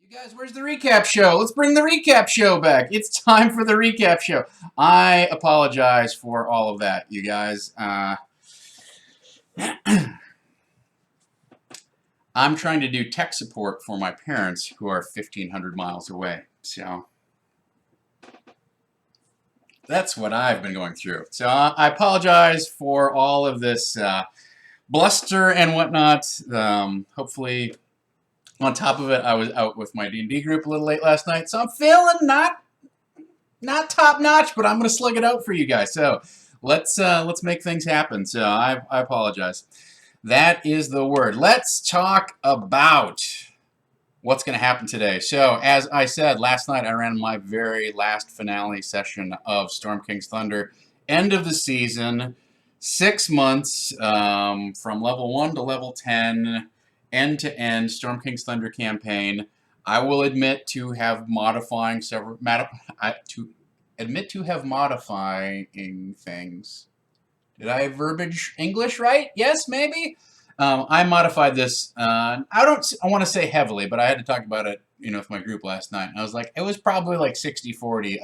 You guys, where's the recap show? Let's bring the recap show back. It's time for the recap show. I apologize for all of that, you guys. I'm trying to do tech support for my parents who are 1,500 miles away. So that's what I've been going through. So I apologize for all of this bluster and whatnot. Hopefully, on top of it, I was out with my D&D group a little late last night, so I'm feeling not top notch, but I'm going to slug it out for you guys. So let's make things happen. So I apologize. That is the word. Let's talk about what's going to happen today. So as I said last night, I ran my very last finale session of Storm King's Thunder, end of the season, 6 months from level 1 to level 10, end to end Storm King's Thunder campaign. I will admit to have modifying several modifying things. Did I verbiage English right? Yes, maybe. I modified this. I want to say heavily, but I had to talk about it, with my group last night. And I was like, it was probably like 60-40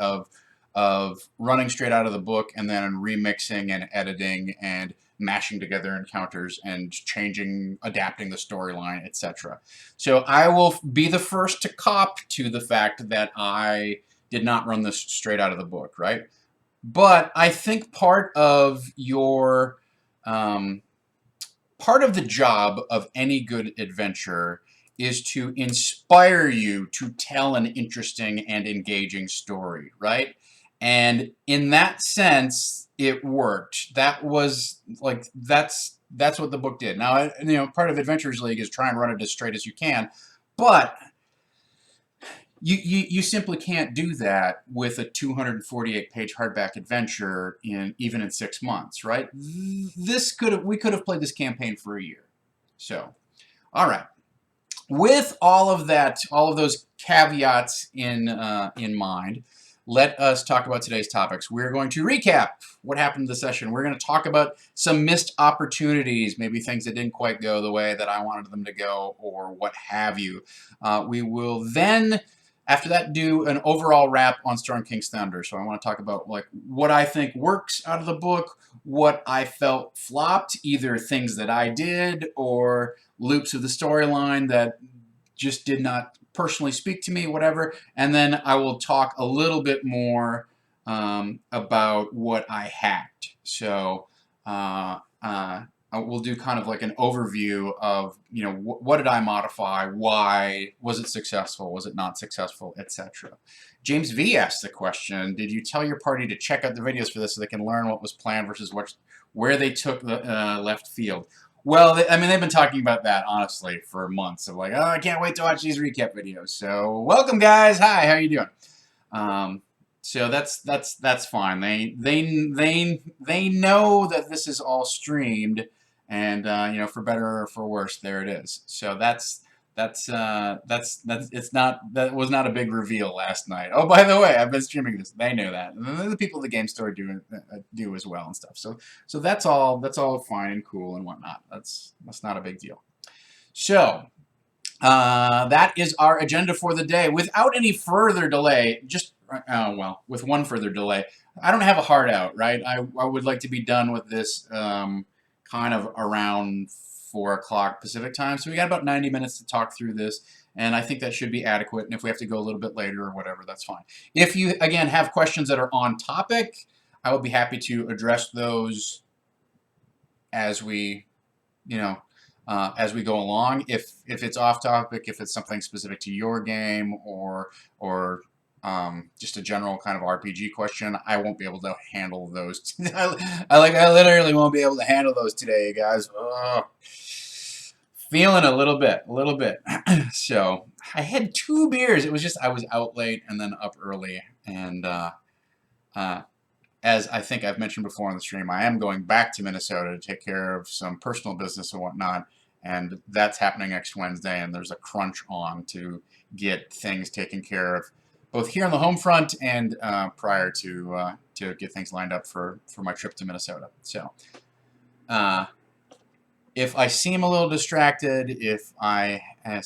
of running straight out of the book and then remixing and editing and mashing together encounters and changing, adapting the storyline, etc. So I will be the first to cop to the fact that I did not run this straight out of the book, right? But I think part of the job of any good adventure is to inspire you to tell an interesting and engaging story, right? And in that sense, it worked. That's what the book did. Now, part of Adventures League is try and run it as straight as you can, but you simply can't do that with a 248-page hardback adventure even in 6 months, right? We could have played this campaign for a year. So, all right. With all of those caveats in mind, let us talk about today's topics. We're going to recap what happened in the session. We're going to talk about some missed opportunities, maybe things that didn't quite go the way that I wanted them to go, or what have you. We will then, after that, do an overall wrap on Storm King's Thunder. So I want to talk about what I think works out of the book, what I felt flopped, either things that I did or loops of the storyline that just did not personally speak to me, whatever. And then I will talk a little bit more about what I hacked. So we'll do kind of like an overview of, what did I modify, why, was it successful, was it not successful, etc. James V asked the question, did you tell your party to check out the videos for this so they can learn what was planned versus where they took the left field? Well, they've been talking about that, honestly, for months. Of like, oh, I can't wait to watch these recap videos. So, welcome, guys. Hi, how you doing? So that's fine. They know that this is all streamed, and for better or for worse, there it is. So that was not a big reveal last night. Oh, by the way, I've been streaming this. They know that, and the people at the game store do as well and stuff. So that's all fine and cool and whatnot. That's not a big deal. So that is our agenda for the day. Without any further delay, with one further delay, I don't have a hard out, right? I would like to be done with this kind of around 4 o'clock Pacific time. So we got about 90 minutes to talk through this, and I think that should be adequate. And if we have to go a little bit later or whatever, that's fine. If you, again, have questions that are on topic, I will be happy to address those as we go along. If it's off topic, if it's something specific to your game or just a general kind of RPG question, I won't be able to handle those. I literally won't be able to handle those today, guys. Feeling a little bit. So I had 2 beers. It was just I was out late and then up early, and as I think I've mentioned before on the stream, I am going back to Minnesota to take care of some personal business and whatnot, and that's happening next Wednesday, and there's a crunch on to get things taken care of, both here on the home front and prior to get things lined up for my trip to Minnesota. So if I seem a little distracted, if I have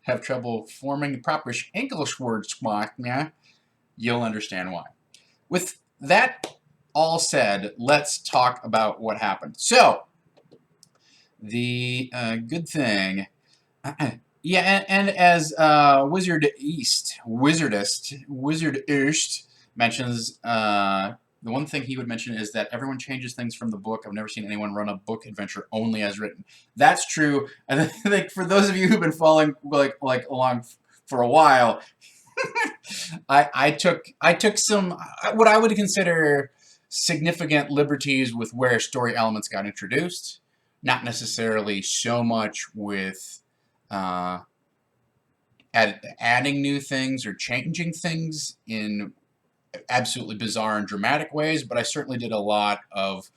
have trouble forming the proper English words, you'll understand why. With that all said, let's talk about what happened. So, the good thing, yeah, and as Wizardist mentions, the one thing he would mention is that everyone changes things from the book. I've never seen anyone run a book adventure only as written. That's true, and I think for those of you who've been following like along for a while, I took some what I would consider significant liberties with where story elements got introduced. Not necessarily so much with adding new things or changing things in absolutely bizarre and dramatic ways, but I certainly did a lot of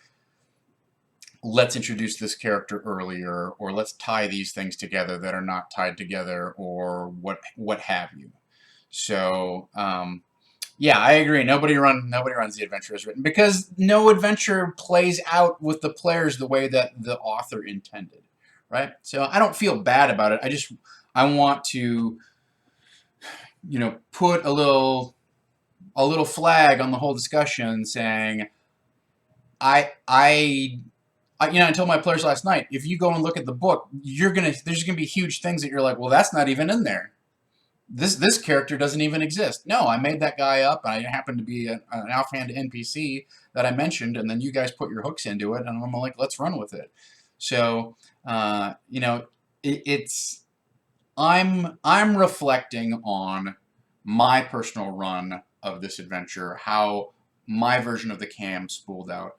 let's introduce this character earlier, or let's tie these things together that are not tied together, or what have you. So yeah, I agree. Nobody runs the adventure as written, because no adventure plays out with the players the way that the author intended, right? So I don't feel bad about it. I want to, put a little flag on the whole discussion, saying I told my players last night, if you go and look at the book, there's gonna be huge things that you're like, well, that's not even in there. This character doesn't even exist. No, I made that guy up, and I happened to be an offhand NPC that I mentioned, and then you guys put your hooks into it, and I'm like, let's run with it. So, I'm reflecting on my personal run of this adventure, how my version of the campaign spooled out,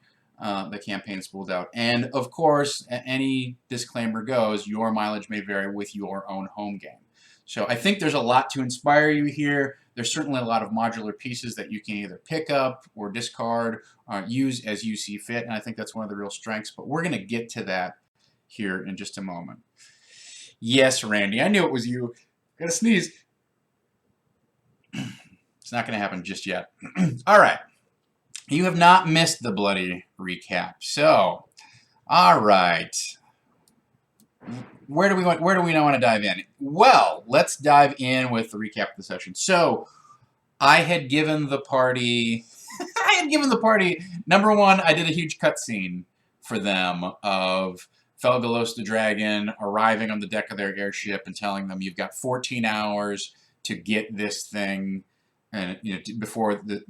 and of course, any disclaimer goes, your mileage may vary with your own home game. So I think there's a lot to inspire you here. There's certainly a lot of modular pieces that you can either pick up or discard, use as you see fit, and I think that's one of the real strengths, but we're going to get to that here in just a moment. Yes, Randy, I knew it was you. Gotta sneeze. It's not going to happen just yet. All right. You have not missed the bloody recap. So, all right. Where do we want to dive in? Well, let's dive in with the recap of the session. So, I had given the party number one, I did a huge cutscene for them of Felgalos the dragon arriving on the deck of their airship and telling them you've got 14 hours to get this thing, and before the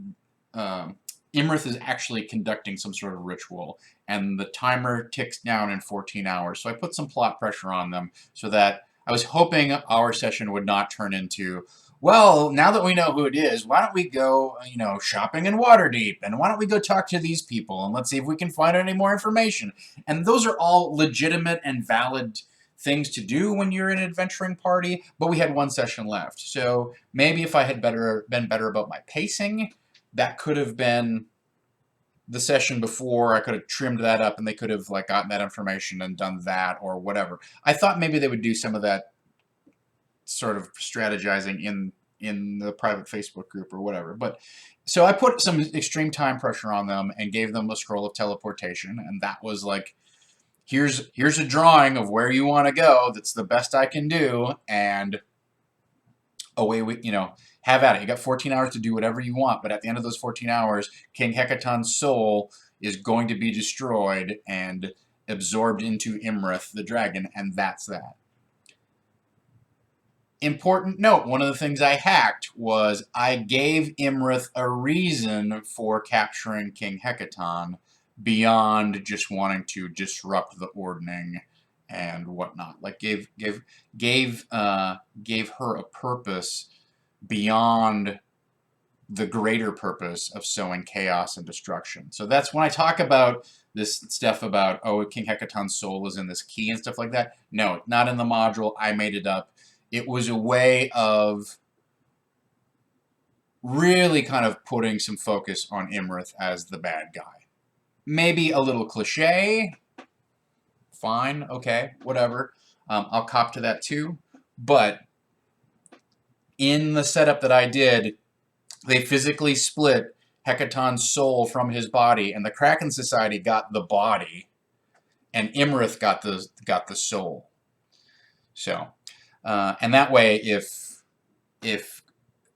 Imrith is actually conducting some sort of ritual, and the timer ticks down in 14 hours. So I put some plot pressure on them so that I was hoping our session would not turn into, well, now that we know who it is, why don't we go, shopping in Waterdeep, and why don't we go talk to these people, and let's see if we can find any more information. And those are all legitimate and valid things to do when you're in an adventuring party, but we had one session left. So maybe if I had been better about my pacing, that could have been the session before. I could have trimmed that up, and they could have gotten that information and done that or whatever. I thought maybe they would do some of that sort of strategizing in the private Facebook group or whatever. But so I put some extreme time pressure on them and gave them a scroll of teleportation, and that was like, here's a drawing of where you want to go. That's the best I can do, and away we have at it. You got 14 hours to do whatever you want, but at the end of those 14 hours, King Hecaton's soul is going to be destroyed and absorbed into Imrith the dragon, and that's that. Important note, one of the things I hacked was I gave Imrith a reason for capturing King Hecaton beyond just wanting to disrupt the ordning and whatnot. Gave her a purpose beyond the greater purpose of sowing chaos and destruction. So that's when I talk about this stuff about, oh, King Hecaton's soul is in this key and stuff like that. No, not in the module. I made it up. It was a way of really kind of putting some focus on Imrith as the bad guy. Maybe a little cliche. Fine, okay, whatever. I'll cop to that too. But in the setup that I did, they physically split Hecaton's soul from his body, and the Kraken Society got the body, and Imrith got the soul. So, And that way, if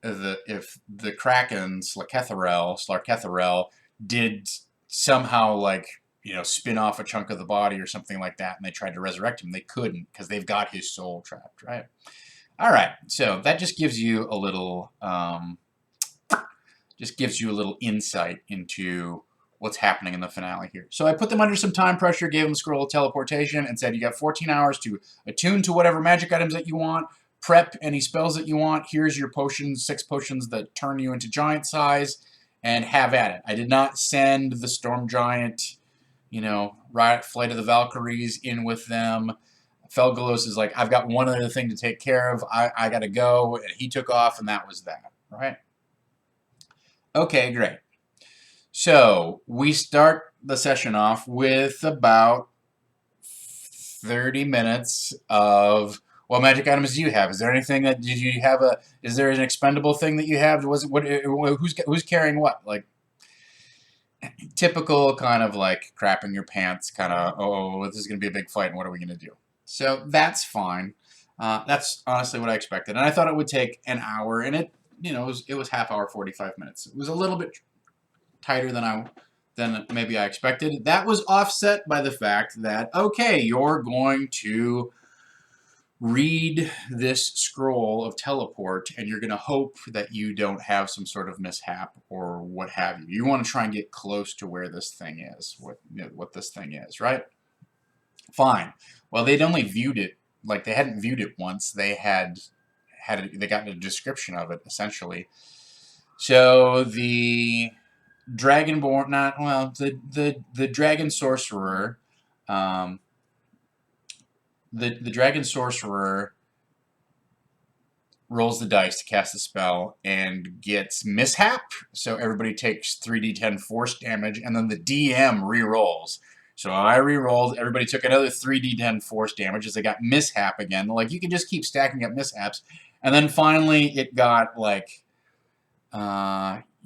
the Kraken Slarketherel did somehow, like, spin off a chunk of the body or something like that, and they tried to resurrect him, they couldn't because they've got his soul trapped, right? All right, so that just gives you a little insight into what's happening in the finale here. So I put them under some time pressure, gave them the scroll of teleportation, and said, you got 14 hours to attune to whatever magic items that you want, prep any spells that you want. Here's your potions, 6 potions that turn you into giant size, and have at it. I did not send the Storm Giant, Flight of the Valkyries in with them. Felgalos is like, I've got one other thing to take care of. I got to go. And he took off, and that was that, right? Okay, great. So we start the session off with about 30 minutes of what magic items do you have? Is there anything that is there an expendable thing that you have? Who's carrying what? Like typical kind of like crapping your pants kind of, oh, this is going to be a big fight and what are we going to do? So that's fine. That's honestly what I expected. And I thought it would take an hour, and it was half hour, 45 minutes. It was a little bit tighter than maybe I expected. That was offset by the fact that, okay, you're going to read this scroll of teleport, and you're going to hope that you don't have some sort of mishap or what have you. You want to try and get close to where this thing is, what this thing is, right? Fine. Well, they'd only viewed it, like they hadn't viewed it once. They they got a description of it, essentially. So the Dragonborn, the Dragon Sorcerer, the Dragon Sorcerer rolls the dice to cast a spell and gets mishap, so everybody takes 3d10 force damage, and then the DM re-rolls. So I re-rolled, everybody took another 3d10 force damage as they got mishap again. Like, you can just keep stacking up mishaps, and then finally it got, like,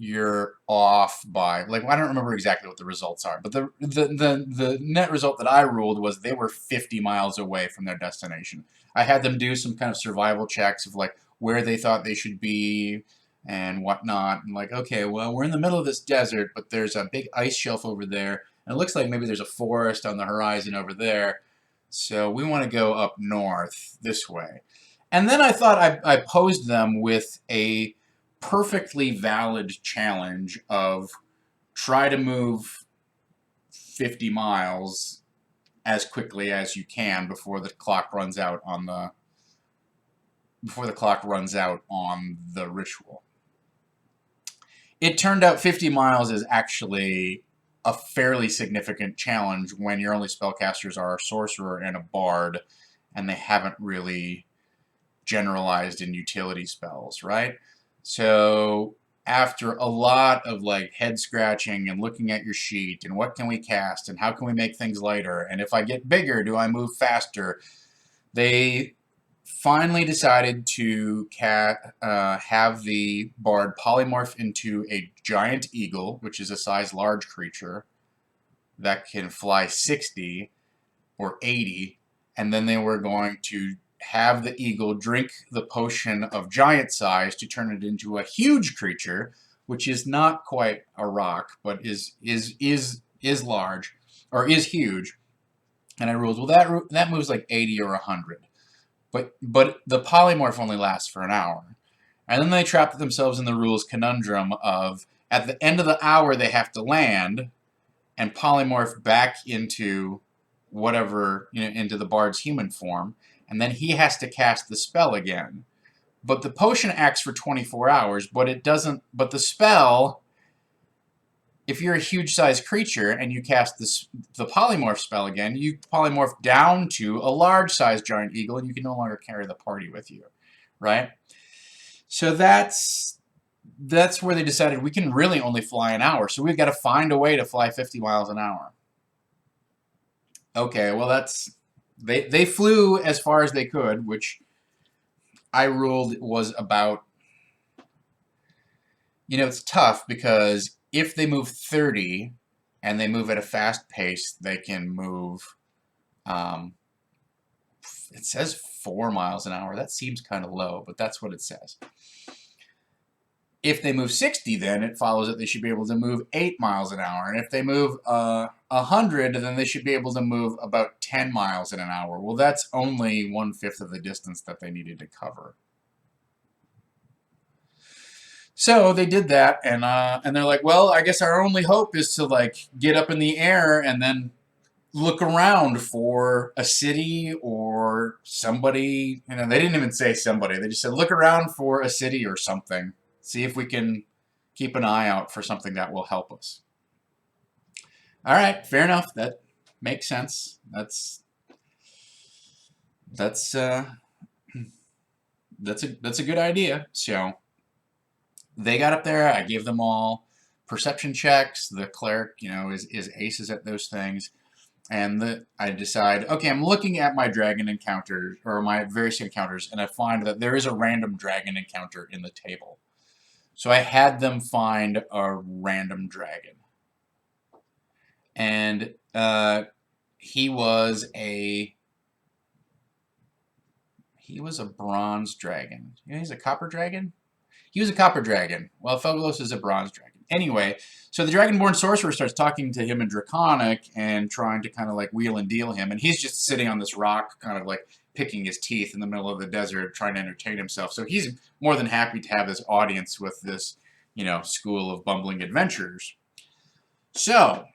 you're off by, like, I don't remember exactly what the results are, but the net result that I ruled was they were 50 miles away from their destination. I had them do some kind of survival checks of, like, where they thought they should be and whatnot, and like, okay, well, we're in the middle of this desert, but there's a big ice shelf over there, and it looks like maybe there's a forest on the horizon over there, so we want to go up north this way. And then I thought I posed them with a perfectly valid challenge of try to move 50 miles as quickly as you can before the clock runs out on the ritual. It turned out 50 miles is actually a fairly significant challenge when your only spellcasters are a sorcerer and a bard, and they haven't really generalized in utility spells, right? So after a lot of, like, head scratching and looking at your sheet and what can we cast and how can we make things lighter, and if I get bigger, do I move faster? They finally decided to have the bard polymorph into a giant eagle, which is a size large creature that can fly 60 or 80, and then they were going to have the eagle drink the potion of giant size to turn it into a huge creature, which is not quite a rock, but is large, or is huge. And I ruled, well, that moves like 80 or 100. But the polymorph only lasts for an hour. And then they trapped themselves in the rules conundrum of, at the end of the hour, they have to land and polymorph back into whatever, into the bard's human form, and then he has to cast the spell again. But the potion acts for 24 hours, but it doesn't, but the spell, if you're a huge-sized creature and you cast the polymorph spell again, you polymorph down to a large-sized giant eagle, and you can no longer carry the party with you, right? So that's where they decided we can really only fly an hour, so we've got to find a way to fly 50 miles an hour. Okay, well, they flew as far as they could, which I ruled was about, it's tough because if they move 30 and they move at a fast pace, they can move, it says 4 miles an hour. That seems kind of low, but that's what it says. If they move 60, then it follows that they should be able to move 8 miles an hour. And if they move 100, then they should be able to move about 10 miles in an hour. Well, that's only 1/5 of the distance that they needed to cover. So they did that, and they're like, well, I guess our only hope is to like get up in the air and then look around for a city or somebody. You know, they didn't even say somebody. They just said look around for a city or something. See if we can keep an eye out for something that will help us. All right, fair enough. That makes sense. That's a good idea. So they got up there. I gave them all perception checks. The cleric, you know, is aces at those things. And I decide, okay, I'm looking at my dragon encounters, or my various encounters, and I find that there is a random dragon encounter in the table. So I had them find a random dragon. And he was a bronze dragon. You know, he's a copper dragon? He was a copper dragon. Well, Felgalos is a bronze dragon. Anyway, so the Dragonborn Sorcerer starts talking to him in Draconic and trying to kind of like wheel and deal him. And he's just sitting on this rock, kind of like picking his teeth in the middle of the desert, trying to entertain himself. So he's more than happy to have this audience with this, you know, school of bumbling adventurers. So,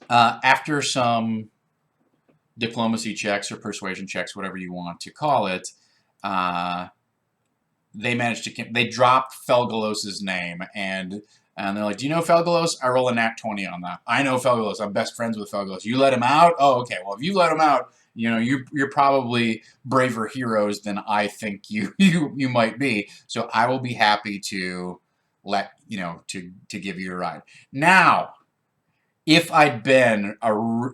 after some diplomacy checks or persuasion checks, whatever you want to call it, they dropped Felgalos' name, and they're like, do you know Felgalos? I roll a nat 20 on that. I know Felgalos. I'm best friends with Felgalos. You let him out? Oh, okay. Well, if you let him out, you know, you're probably braver heroes than I think you might be. So I will be happy to to give you a ride. Now, if I'd been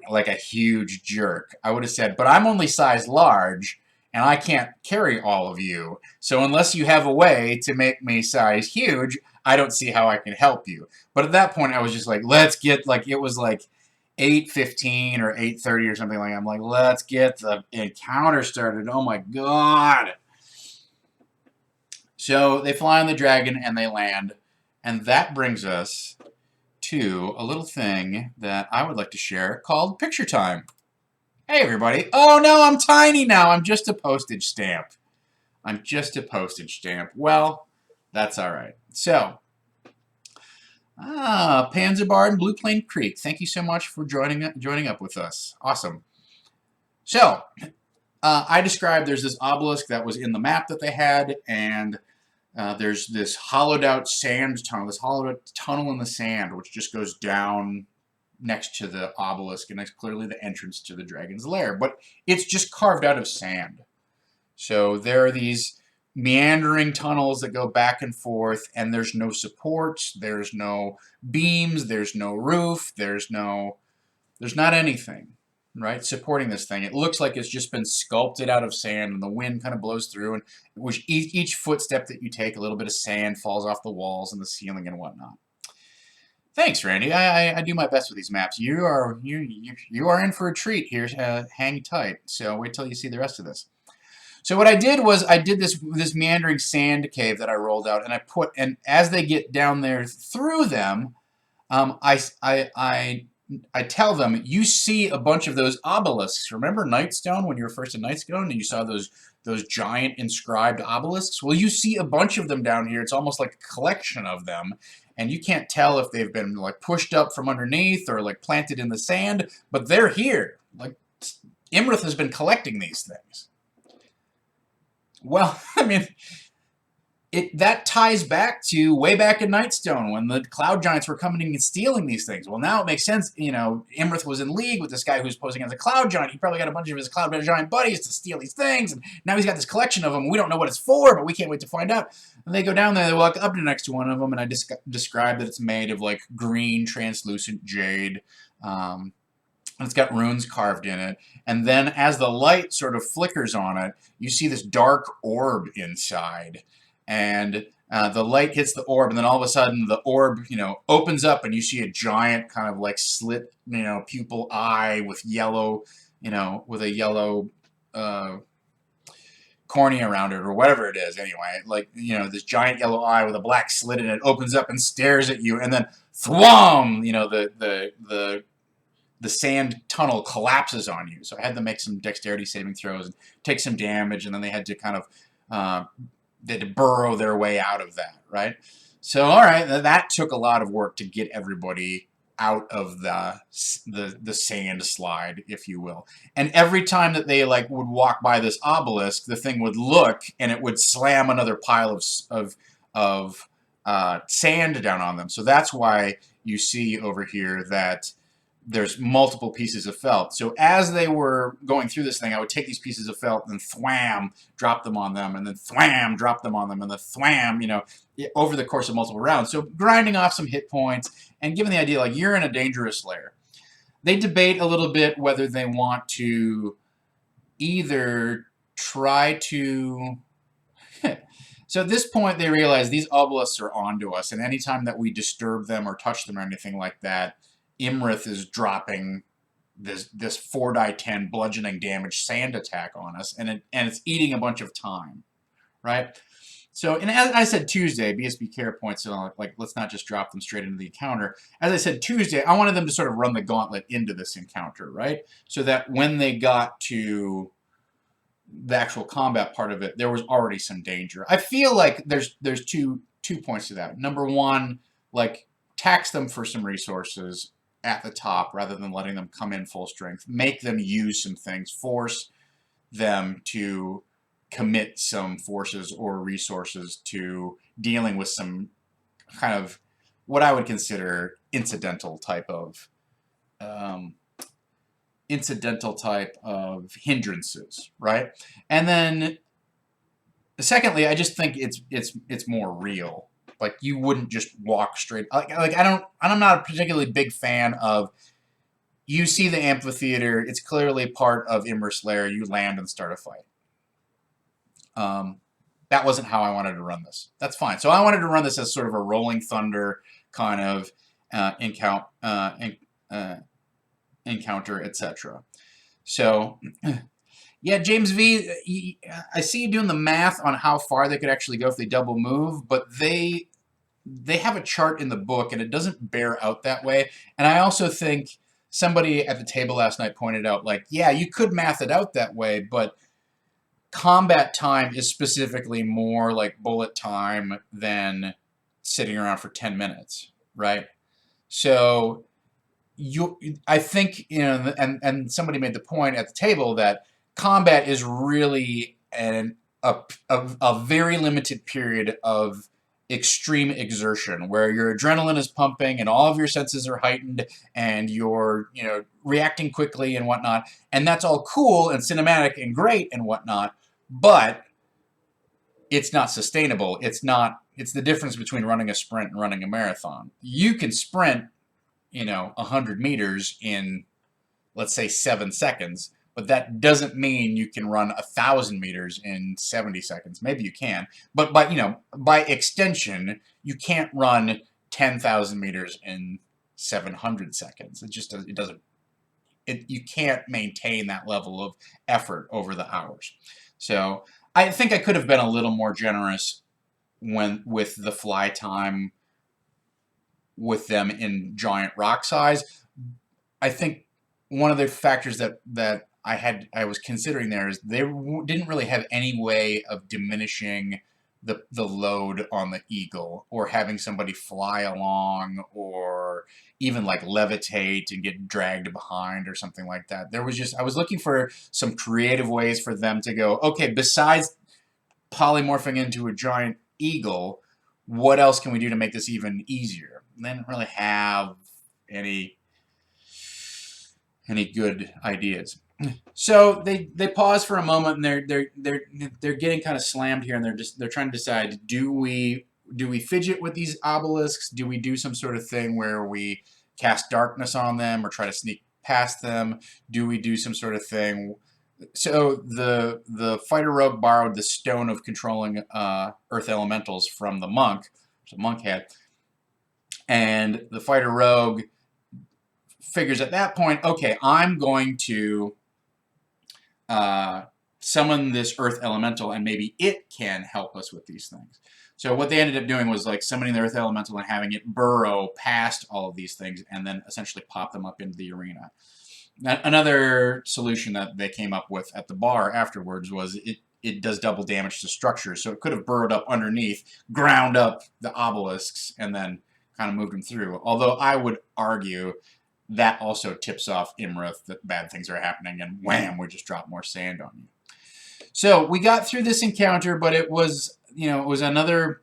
like a huge jerk, I would have said, but I'm only size large, and I can't carry all of you. So unless you have a way to make me size huge, I don't see how I can help you. But at that point, I was just like, let's get, like, it was like 8:15 or 8:30 or something like that. I'm like, let's get the encounter started. Oh my god. So they fly on the dragon and they land. And that brings us to a little thing that I would like to share called Picture Time. Hey everybody. Oh no, I'm tiny now. I'm just a postage stamp. I'm just a postage stamp. Well, that's alright. So, Panzerbar and Blue Plain Creek. Thank you so much for joining up with us. Awesome. So, I described there's this obelisk that was in the map that they had, and there's this hollowed out sand tunnel, this hollowed out tunnel in the sand, which just goes down next to the obelisk, and that's clearly the entrance to the dragon's lair. But it's just carved out of sand. So there are these meandering tunnels that go back and forth, and there's no supports, there's no beams, there's no roof, there's not anything, right, supporting this thing. It looks like it's just been sculpted out of sand, and the wind kind of blows through, and each footstep that you take, a little bit of sand falls off the walls and the ceiling and whatnot. Thanks, Randy. I do my best with these maps. You are in for a treat here. Hang tight. So wait till you see the rest of this. So what I did was I did this meandering sand cave that I rolled out, and as they get down there through them, I tell them, you see a bunch of those obelisks. Remember Nightstone, when you were first in Nightstone and you saw those giant inscribed obelisks? Well, you see a bunch of them down here. It's almost like a collection of them. And you can't tell if they've been like pushed up from underneath or like planted in the sand, but they're here. Like Imrith has been collecting these things. Well, I mean, that ties back to way back in Nightstone when the Cloud Giants were coming in and stealing these things. Well, now it makes sense. You know, Imrith was in league with this guy who's posing as a Cloud Giant. He probably got a bunch of his Cloud Giant buddies to steal these things, and now he's got this collection of them. We don't know what it's for, but we can't wait to find out. And they go down there, they walk up to next to one of them, and I describe that it's made of like green, translucent jade. And it's got runes carved in it. And then as the light sort of flickers on it, you see this dark orb inside. And the light hits the orb, and then all of a sudden the orb, opens up, and you see a giant kind of like slit, pupil eye with yellow, with a yellow cornea around it or whatever it is. Anyway, like, you know, this giant yellow eye with a black slit in it opens up and stares at you, and then thwom, you know, the sand tunnel collapses on you. So I had to make some dexterity saving throws and take some damage, and then they had to kind of they had to burrow their way out of that, right? So all right, that took a lot of work to get everybody out of the sand slide, if you will. And every time that they like would walk by this obelisk, the thing would look and it would slam another pile of sand down on them. So that's why you see over here that there's multiple pieces of felt. So as they were going through this thing, I would take these pieces of felt and thwam, drop them on them, and then thwam, drop them on them, and then thwam, you know, over the course of multiple rounds. So grinding off some hit points and giving the idea like you're in a dangerous lair. They debate a little bit whether they want to either try to... So at this point, they realize these obelisks are onto us, and anytime that we disturb them or touch them or anything like that, Imrith is dropping this 4×10 bludgeoning damage sand attack on us, and it's eating a bunch of time, right? So, and as I said Tuesday, BSB Care points out, like, let's not just drop them straight into the encounter. As I said Tuesday, I wanted them to sort of run the gauntlet into this encounter, right? So that when they got to the actual combat part of it, there was already some danger. I feel like there's two points to that. Number one, like, tax them for some resources at the top rather than letting them come in full strength. Make them use some things. Force them to commit some forces or resources to dealing with some kind of what I would consider incidental type of hindrances, right? And then secondly, I just think it's more real. Like, you wouldn't just walk straight. I'm not a particularly big fan of, you see the amphitheater, it's clearly part of Imrith's lair, you land and start a fight. That wasn't how I wanted to run this. That's fine. So I wanted to run this as sort of a rolling thunder kind of encounter, etc. So, yeah, James V, I see you doing the math on how far they could actually go if they double move, but they have a chart in the book, and it doesn't bear out that way. And I also think somebody at the table last night pointed out, like, yeah, you could math it out that way, but combat time is specifically more like bullet time than sitting around for 10 minutes, right? So I think, you know, and somebody made the point at the table that combat is really a very limited period of extreme exertion where your adrenaline is pumping and all of your senses are heightened and you're, you know, reacting quickly and whatnot, and that's all cool and cinematic and great and whatnot, but it's not sustainable. It's the difference between running a sprint and running a marathon. You can sprint, you know, 100 meters in, let's say, 7 seconds, but that doesn't mean you can run 1,000 meters in 70 seconds. Maybe you can, but by extension, you can't run 10,000 meters in 700 seconds. It doesn't. You can't maintain that level of effort over the hours. So I think I could have been a little more generous with the fly time with them in giant rock size. I think one of the factors that I was considering there is they didn't really have any way of diminishing the load on the eagle, or having somebody fly along, or even like levitate and get dragged behind or something like that. I was looking for some creative ways for them to go, okay, besides polymorphing into a giant eagle, what else can we do to make this even easier? And they didn't really have any good ideas. So they pause for a moment, and they're getting kind of slammed here, and they're trying to decide, do we fidget with these obelisks? Do we do some sort of thing where we cast darkness on them or try to sneak past them? Do we do some sort of thing? So the fighter rogue borrowed the stone of controlling earth elementals from the monk, which the monk had, and the fighter rogue figures at that point, okay, I'm going to summon this earth elemental and maybe it can help us with these things. So what they ended up doing was like summoning the earth elemental and having it burrow past all of these things and then essentially pop them up into the arena. Another solution that they came up with at the bar afterwards was it does double damage to structures. So it could have burrowed up underneath, ground up the obelisks, and then kind of moved them through. Although I would argue that also tips off Imrith that bad things are happening, and wham, we just drop more sand on you. So we got through this encounter, but it was, you know, it was another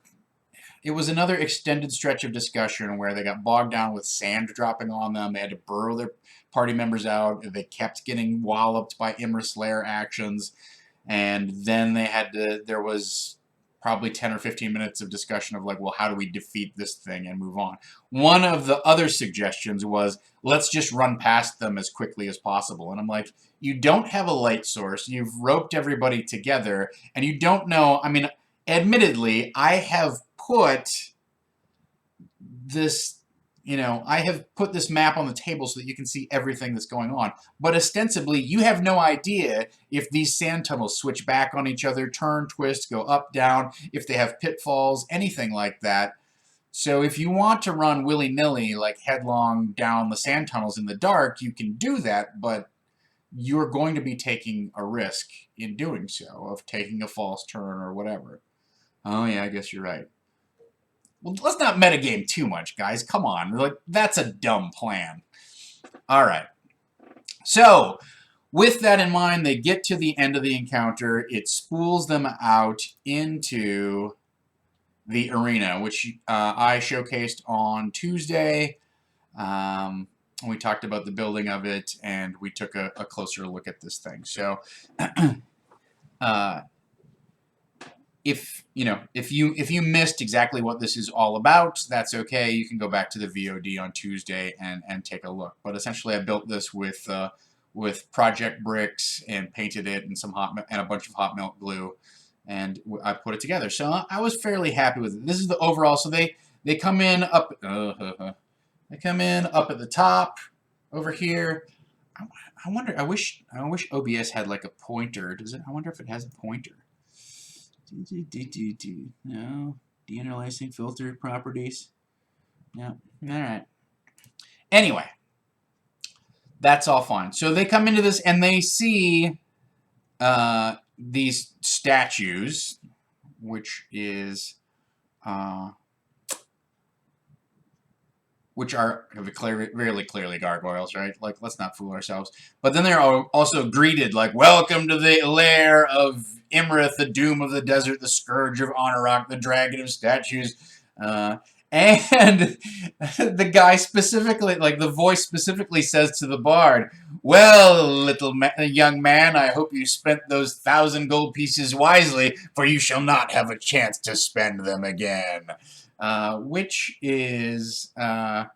extended stretch of discussion where they got bogged down with sand dropping on them. They had to burrow their party members out. They kept getting walloped by Imrith's lair actions. And then they had to, there was probably 10 or 15 minutes of discussion of like, well, how do we defeat this thing and move on? One of the other suggestions was, let's just run past them as quickly as possible. And I'm like, you don't have a light source. You've roped everybody together, and you don't know. I mean, admittedly, I have put this, you know, I have put this map on the table so that you can see everything that's going on. But ostensibly, you have no idea if these sand tunnels switch back on each other, turn, twist, go up, down, if they have pitfalls, anything like that. So if you want to run willy-nilly, like headlong down the sand tunnels in the dark, you can do that, but you're going to be taking a risk in doing so, of taking a false turn or whatever. Oh yeah, I guess you're right. Well, let's not metagame too much, guys. Come on. Like, that's a dumb plan. All right. So, with that in mind, they get to the end of the encounter. It spools them out into the arena, which I showcased on Tuesday. We talked about the building of it, and we took a closer look at this thing. So, if you missed exactly what this is all about, that's okay. You can go back to the VOD on Tuesday and take a look. But essentially, I built this with project bricks and painted it and and a bunch of hot melt glue, and I put it together. So I was fairly happy with it. This is the overall. So they come in up. They come in up at the top over here. I wonder. I wish OBS had like a pointer. Does it? I wonder if it has a pointer. No. Deinterlacing filter properties. No. Alright. Anyway. That's all fine. So they come into this and they see these statues, which are very clearly gargoyles, right? Like, let's not fool ourselves. But then they're also greeted like, welcome to the lair of Imrith, the doom of the desert, the scourge of Honorok, the dragon of statues. And the guy specifically, like the voice specifically says to the bard, well, young man, I hope you spent those 1,000 gold pieces wisely, for you shall not have a chance to spend them again. Which is a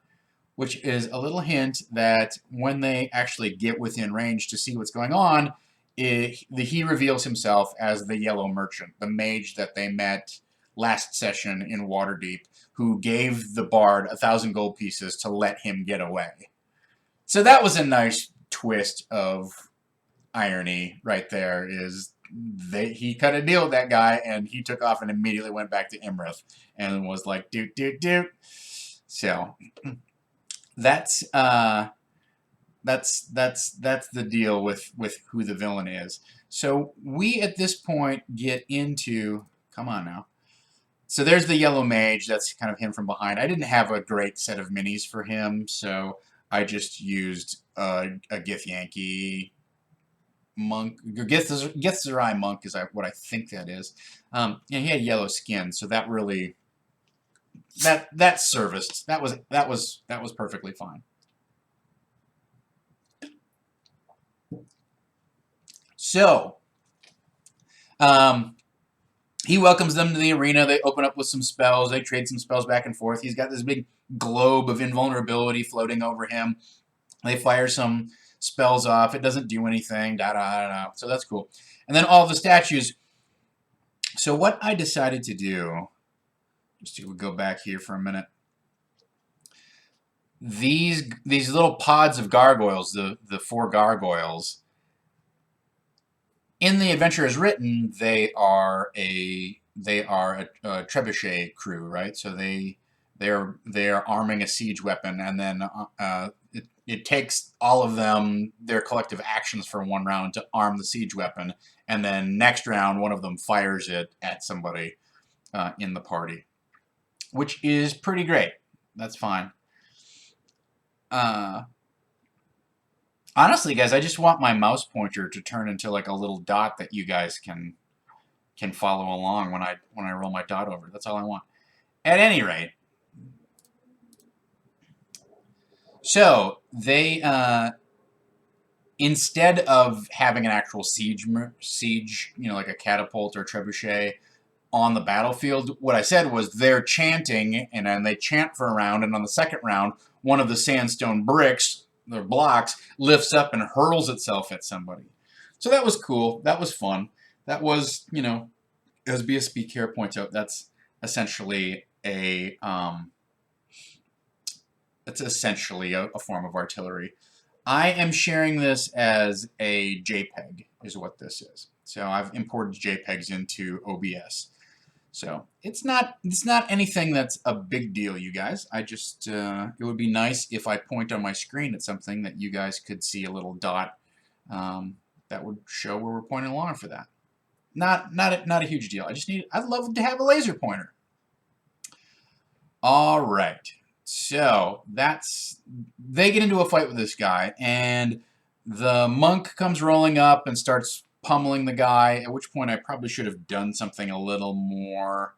little hint that when they actually get within range to see what's going on, he reveals himself as the Yellow Merchant, the mage that they met last session in Waterdeep, who gave the bard 1,000 gold pieces to let him get away. So that was a nice twist of irony right there. He cut a deal with that guy, and he took off and immediately went back to Imrith and was like, doot. So that's the deal with who the villain is. So we at this point get into, come on now. So there's the yellow mage. That's kind of him from behind. I didn't have a great set of minis for him, so I just used a Githyanki monk. Githzerai monk is what I think that is. And he had yellow skin, so that really that serviced. That was perfectly fine. So, he welcomes them to the arena. They open up with some spells. They trade some spells back and forth. He's got this big globe of invulnerability floating over him. They fire some spells off. It doesn't do anything. So that's cool. And then all the statues. So what I decided to do, just to go back here for a minute. These little pods of gargoyles, the 4 gargoyles, In the adventure as written, they are a trebuchet crew, right? So they're arming a siege weapon, and then it takes all of them their collective actions for one round to arm the siege weapon, and then next round one of them fires it at somebody in the party, which is pretty great. That's fine. Uh, Honestly, guys, I just want my mouse pointer to turn into like a little dot that you guys can follow along when I roll my dot over. That's all I want. At any rate, so they instead of having an actual siege, like a catapult or trebuchet on the battlefield, what I said was they're chanting, and then they chant for a round, and on the second round, one of the sandstone bricks, the blocks, lifts up and hurls itself at somebody. So that was cool. That was fun. That was, as BSB Care points out, essentially a that's essentially a form of artillery. I am sharing this as a JPEG, is what this is. So I've imported JPEGs into OBS. So it's not anything that's a big deal, you guys. I just it would be nice if I point on my screen at something that you guys could see a little dot that would show where we're pointing along for that. Not a huge deal. I'd love to have a laser pointer. All right. So they get into a fight with this guy, and the monk comes rolling up and starts pummeling the guy, at which point I probably should have done something a little more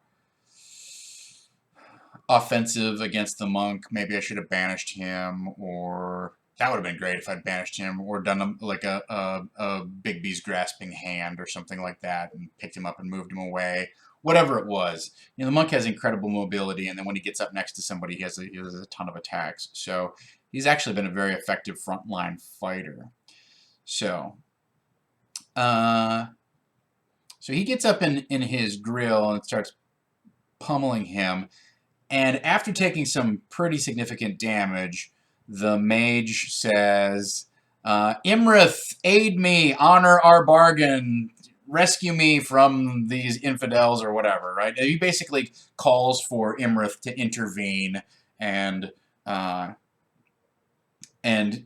offensive against the monk. Maybe I should have banished him, or that would have been great if I'd banished him, or done like a Big B's grasping hand or something like that, and picked him up and moved him away. Whatever it was. The monk has incredible mobility, and then when he gets up next to somebody, he has a ton of attacks. So he's actually been a very effective frontline fighter. So he gets up in his grill and starts pummeling him. And after taking some pretty significant damage, the mage says, Imrith, aid me, honor our bargain, rescue me from these infidels or whatever, right? He basically calls for Imrith to intervene and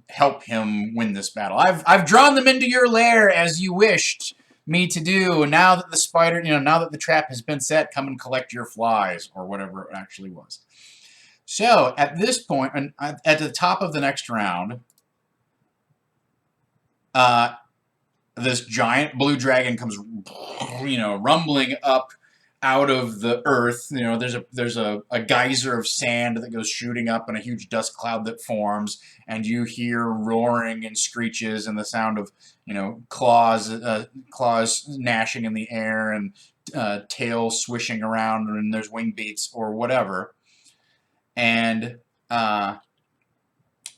help him win this battle. I've drawn them into your lair as you wished me to do. Now that the spider, now that the trap has been set, come and collect your flies, or whatever it actually was. So at this point, and at the top of the next round, this giant blue dragon comes, rumbling up out of the earth. There's a geyser of sand that goes shooting up, and a huge dust cloud that forms, and you hear roaring and screeches and the sound of claws gnashing in the air, and tail swishing around, and there's wing beats or whatever. And it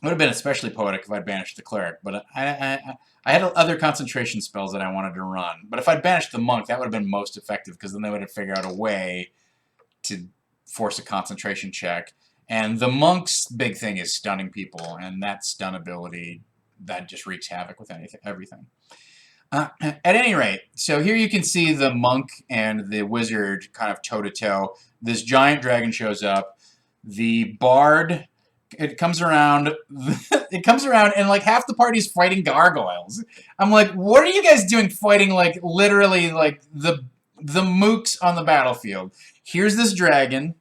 would have been especially poetic if I'd banished the cleric, but I had other concentration spells that I wanted to run. But if I'd banished the monk, that would have been most effective, because then they would have figured out a way to force a concentration check. And the monk's big thing is stunning people, and that stun ability, that just wreaks havoc with everything. At any rate, so here you can see the monk and the wizard kind of toe-to-toe. This giant dragon shows up. The bard, it comes around, and like half the party's fighting gargoyles. I'm like, what are you guys doing fighting like literally like the mooks on the battlefield? Here's this dragon.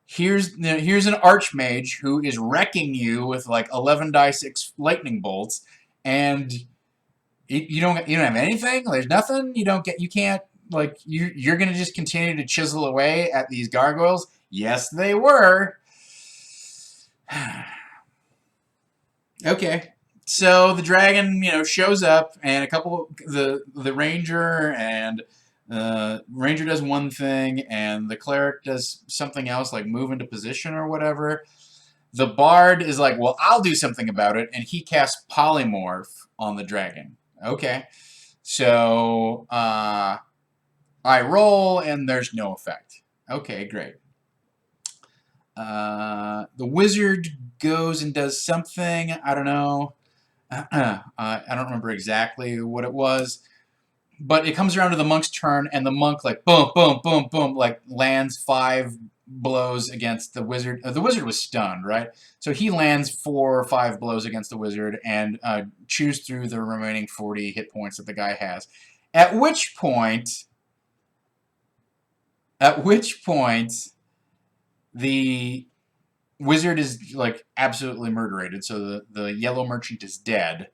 Here's an archmage who is wrecking you with like 11 die 6 lightning bolts, and you don't have anything. There's nothing. You can't like you're gonna just continue to chisel away at these gargoyles. Yes, they were. Okay, so the dragon, shows up, and a couple the ranger and ranger does one thing, and the cleric does something else, like move into position or whatever. The bard is like, well, I'll do something about it, and he casts polymorph on the dragon. Okay, so I roll, and there's no effect. Okay, great. The wizard goes and does something. I don't know. I don't remember exactly what it was. but it comes around to the monk's turn, and the monk like boom, boom, boom, boom, like lands 5 blows against the wizard. The wizard was stunned, right? So he lands 4 or 5 blows against the wizard and chews through the remaining 40 hit points that the guy has. At which point, the wizard is like absolutely murderated. So the yellow merchant is dead,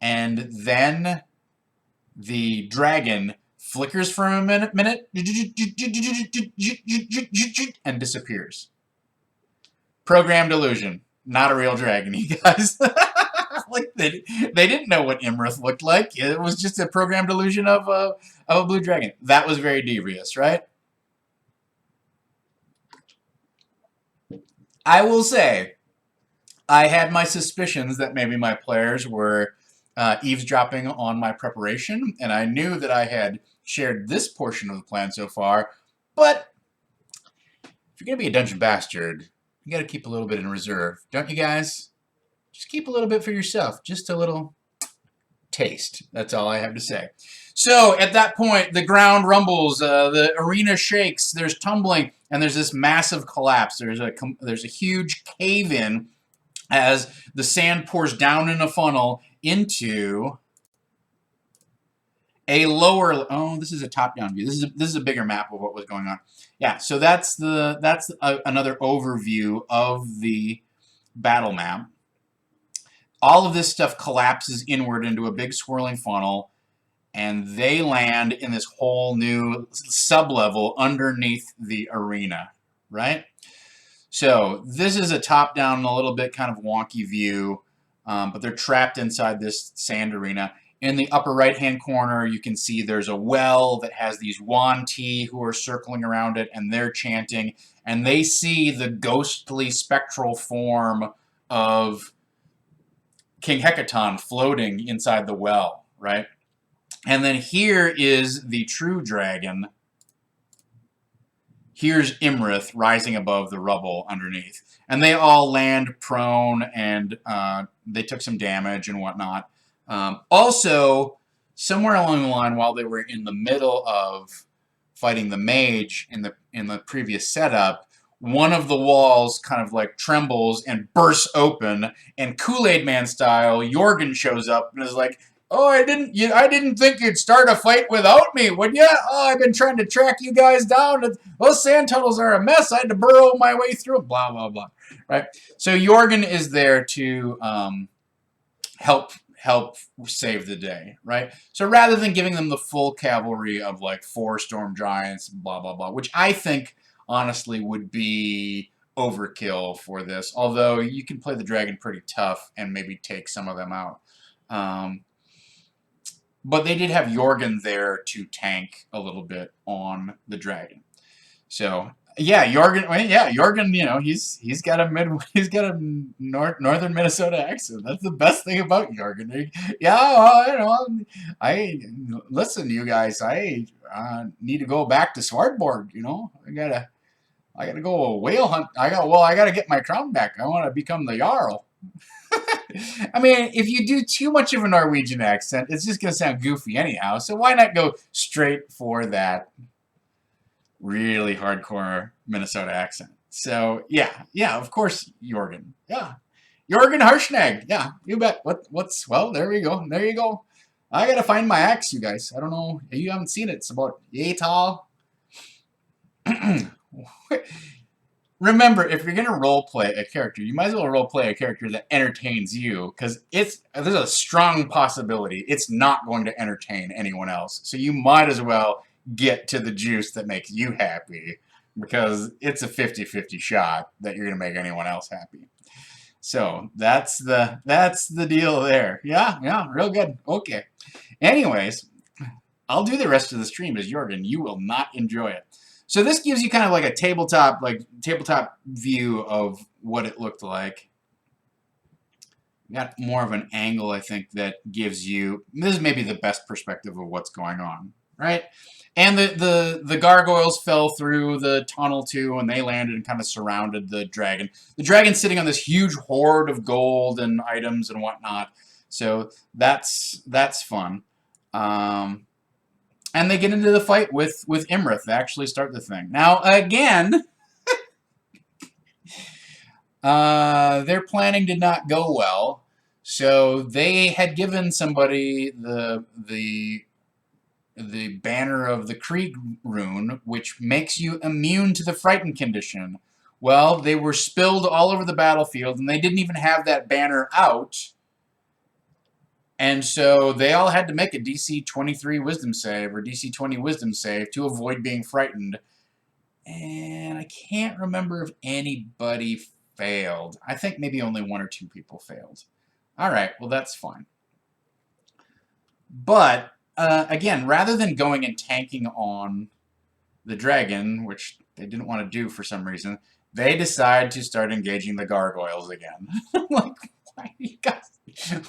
and then the dragon flickers for a minute and disappears. Programmed illusion, not a real dragon, you guys. Like they didn't know what Imrith looked like. It was just a programmed illusion of a blue dragon. That was very devious, right? I will say, I had my suspicions that maybe my players were eavesdropping on my preparation, and I knew that I had shared this portion of the plan so far, but if you're going to be a dungeon bastard, you got to keep a little bit in reserve, don't you guys? Just keep a little bit for yourself, just a little taste. That's all I have to say. So at that point, the ground rumbles, the arena shakes, there's tumbling, and there's this massive collapse. There's a huge cave-in as the sand pours down in a funnel into a lower. Oh, this is a top-down view. This is a bigger map of what was going on. Yeah, so that's another overview of the battle map. All of this stuff collapses inward into a big swirling funnel, and they land in this whole new sub-level underneath the arena, right? So this is a top-down, a little bit kind of wonky view, but they're trapped inside this sand arena. In the upper right-hand corner, you can see there's a well that has these Yuan-Ti who are circling around it, and they're chanting, and they see the ghostly spectral form of King Hecaton floating inside the well, right? And then here is the true dragon. Here's Imrith rising above the rubble underneath. And they all land prone, and they took some damage and whatnot. Also, somewhere along the line, while they were in the middle of fighting the mage in the previous setup, one of the walls kind of like trembles and bursts open, and Kool-Aid Man style, Jorgen shows up and is like, "Oh, I didn't think you'd start a fight without me, would ya? Oh, I've been trying to track you guys down. Those sand tunnels are a mess. I had to burrow my way through. Blah blah blah." Right. So Jorgen is there to help save the day. Right. So rather than giving them the full cavalry of like 4 storm giants, blah blah blah, which I think honestly would be overkill for this. Although you can play the dragon pretty tough and maybe take some of them out. But they did have Jorgen there to tank a little bit on the dragon. So yeah, Jorgen. You know, he's got a northern Minnesota accent. That's the best thing about Jorgen. Yeah, well, you know, I listen, you guys. I need to go back to Swartborg. You know, I gotta go whale hunt. I gotta get my crown back. I want to become the Jarl. I mean, if you do too much of a Norwegian accent, it's just going to sound goofy anyhow. So why not go straight for that really hardcore Minnesota accent? So yeah, of course, Jorgen. Yeah, Jorgen Harshnag. Yeah, you bet. Well, there we go. There you go. I got to find my axe, you guys. I don't know. You haven't seen it. It's about yay tall. Remember, if you're going to roleplay a character, you might as well roleplay a character that entertains you, because there's a strong possibility it's not going to entertain anyone else. So you might as well get to the juice that makes you happy, because it's a 50-50 shot that you're going to make anyone else happy. So that's the deal there. Yeah, real good. Okay. Anyways, I'll do the rest of the stream as Jorgen. You will not enjoy it. So this gives you kind of like a tabletop view of what it looked like. Got more of an angle, I think, that gives you, this is maybe the best perspective of what's going on, right? And the gargoyles fell through the tunnel too, and they landed and kind of surrounded the dragon. The dragon's sitting on this huge hoard of gold and items and whatnot. So that's fun. And they get into the fight with Imrith. They actually start the thing. Now, again, their planning did not go well. So they had given somebody the banner of the Krieg rune, which makes you immune to the frightened condition. Well, they were spilled all over the battlefield, and they didn't even have that banner out. And so they all had to make a DC 23 wisdom save or DC 20 wisdom save to avoid being frightened. And I can't remember if anybody failed. I think maybe only 1 or 2 people failed. All right, well, that's fine. But, again, rather than going and tanking on the dragon, which they didn't want to do for some reason, they decide to start engaging the gargoyles again. Like, why do you guys...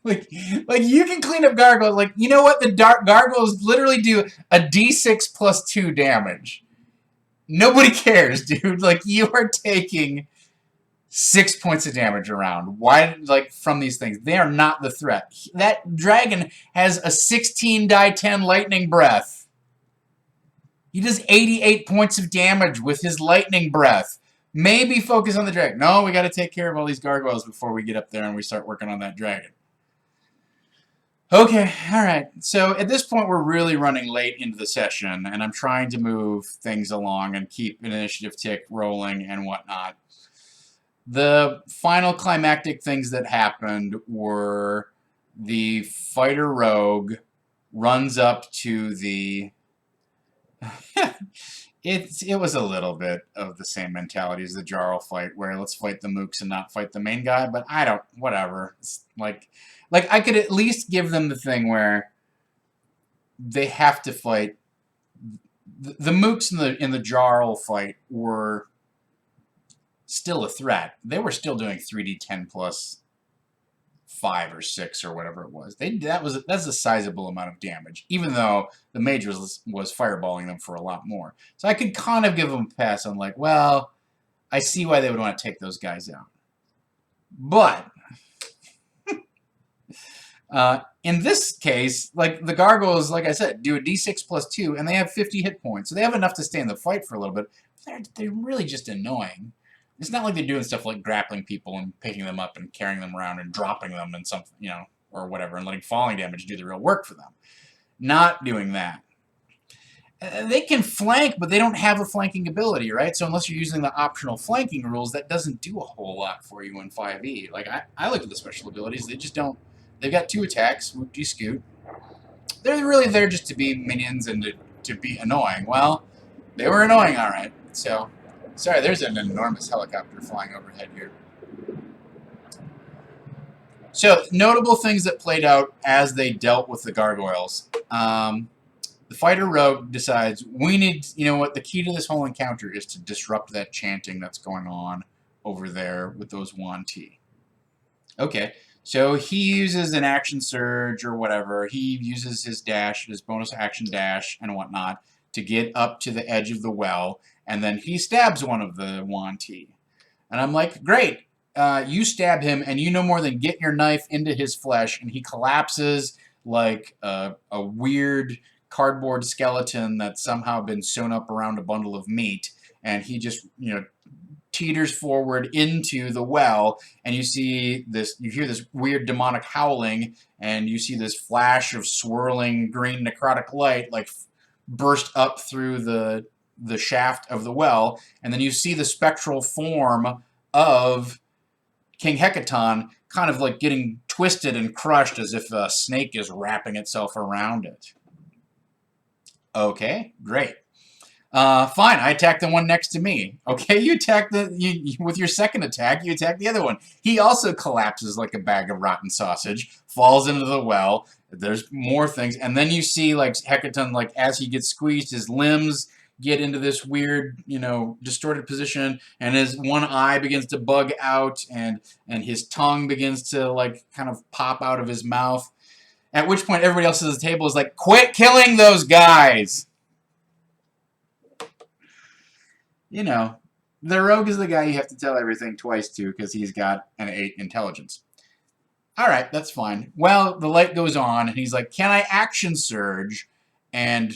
Like you can clean up gargoyles. Like, you know what? The gargoyles literally do a d6 plus 2 damage. Nobody cares, dude. Like, you are taking 6 points of damage around. Why, like, from these things? They are not the threat. That dragon has a 16 die 10 lightning breath. He does 88 points of damage with his lightning breath. Maybe focus on the dragon. No, we got to take care of all these gargoyles before we get up there and we start working on that dragon. Okay, alright, so at this point we're really running late into the session, and I'm trying to move things along and keep an initiative tick rolling and whatnot. The final climactic things that happened were the fighter rogue runs up to the... It was a little bit of the same mentality as the Jarl fight, where let's fight the mooks and not fight the main guy, but I don't... whatever. It's like, I could at least give them the thing where they have to fight... The mooks in the Jarl fight were still a threat. They were still doing 3d10 plus 5 or 6 or whatever it was. That's a sizable amount of damage, even though the mage was fireballing them for a lot more. So I could kind of give them a pass on, like, well, I see why they would want to take those guys out. But in this case, like, the gargoyles, like I said, do a d6 plus 2, and they have 50 hit points, so they have enough to stay in the fight for a little bit. They're really just annoying. It's not like they're doing stuff like grappling people and picking them up and carrying them around and dropping them and something, you know, or whatever, and letting falling damage do the real work for them. Not doing that. They can flank, but they don't have a flanking ability, right? So unless you're using the optional flanking rules, that doesn't do a whole lot for you in 5e. Like, I look at the special abilities, they just don't... They've got 2 attacks, whoop-de scoot. They're really there just to be minions and to be annoying. Well, they were annoying, alright. So... Sorry, there's an enormous helicopter flying overhead here. So, notable things that played out as they dealt with the gargoyles. The fighter rogue decides, we need, you know what, the key to this whole encounter is to disrupt that chanting that's going on over there with those Yuan-ti. Okay, so he uses an action surge or whatever. He uses his dash, his bonus action dash and whatnot, to get up to the edge of the well, and then he stabs one of the Yuan-ti. And I'm like, great, you stab him, and you no more than get your knife into his flesh, and he collapses like a weird cardboard skeleton that's somehow been sewn up around a bundle of meat, and he just, you know, teeters forward into the well, and you see this, you hear this weird demonic howling, and you see this flash of swirling green necrotic light, like, burst up through the shaft of the well, and then you see the spectral form of King Hecaton kind of like getting twisted and crushed as if a snake is wrapping itself around it. Okay, great. Fine, I attack the one next to me. Okay, you attack with your second attack, you attack the other one. He also collapses like a bag of rotten sausage, falls into the well. There's more things, and then you see, like, Hecaton, like, as he gets squeezed, his limbs get into this weird, you know, distorted position, and his one eye begins to bug out, and his tongue begins to, like, kind of pop out of his mouth. At which point, everybody else at the table is like, quit killing those guys! You know, the rogue is the guy you have to tell everything twice to because he's got an 8 intelligence. Alright, that's fine. Well, the light goes on, and he's like, can I action surge and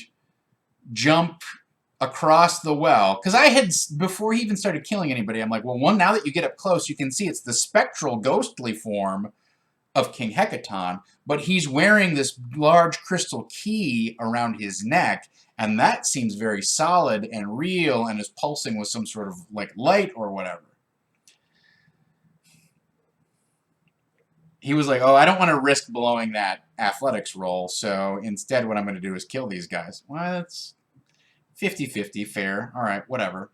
jump across the well. Because I had, before he even started killing anybody, I'm like, well, now that you get up close, you can see it's the spectral, ghostly form of King Hecaton, but he's wearing this large crystal key around his neck, and that seems very solid and real and is pulsing with some sort of like light or whatever. He was like, oh, I don't want to risk blowing that athletics roll, so instead what I'm going to do is kill these guys. Well, that's 50-50, fair. All right, whatever.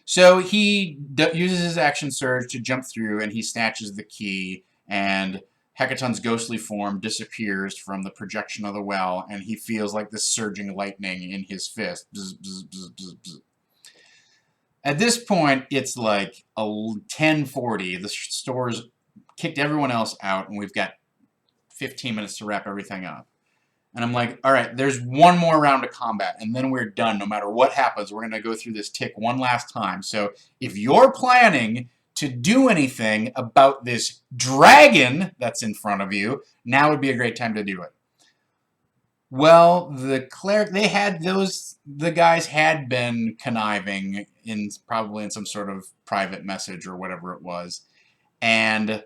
So he uses his action surge to jump through, and he snatches the key, and Hecaton's ghostly form disappears from the projection of the well, and he feels like this surging lightning in his fist. Bzz, bzz, bzz, bzz, bzz. At this point, it's like 10:40. The store's kicked everyone else out, and we've got 15 minutes to wrap everything up. And I'm like, all right, there's one more round of combat, and then we're done. No matter what happens, we're going to go through this tick one last time. So if you're planning to do anything about this dragon that's in front of you, now would be a great time to do it. Well, the cleric, the guys had been conniving probably in some sort of private message or whatever it was. And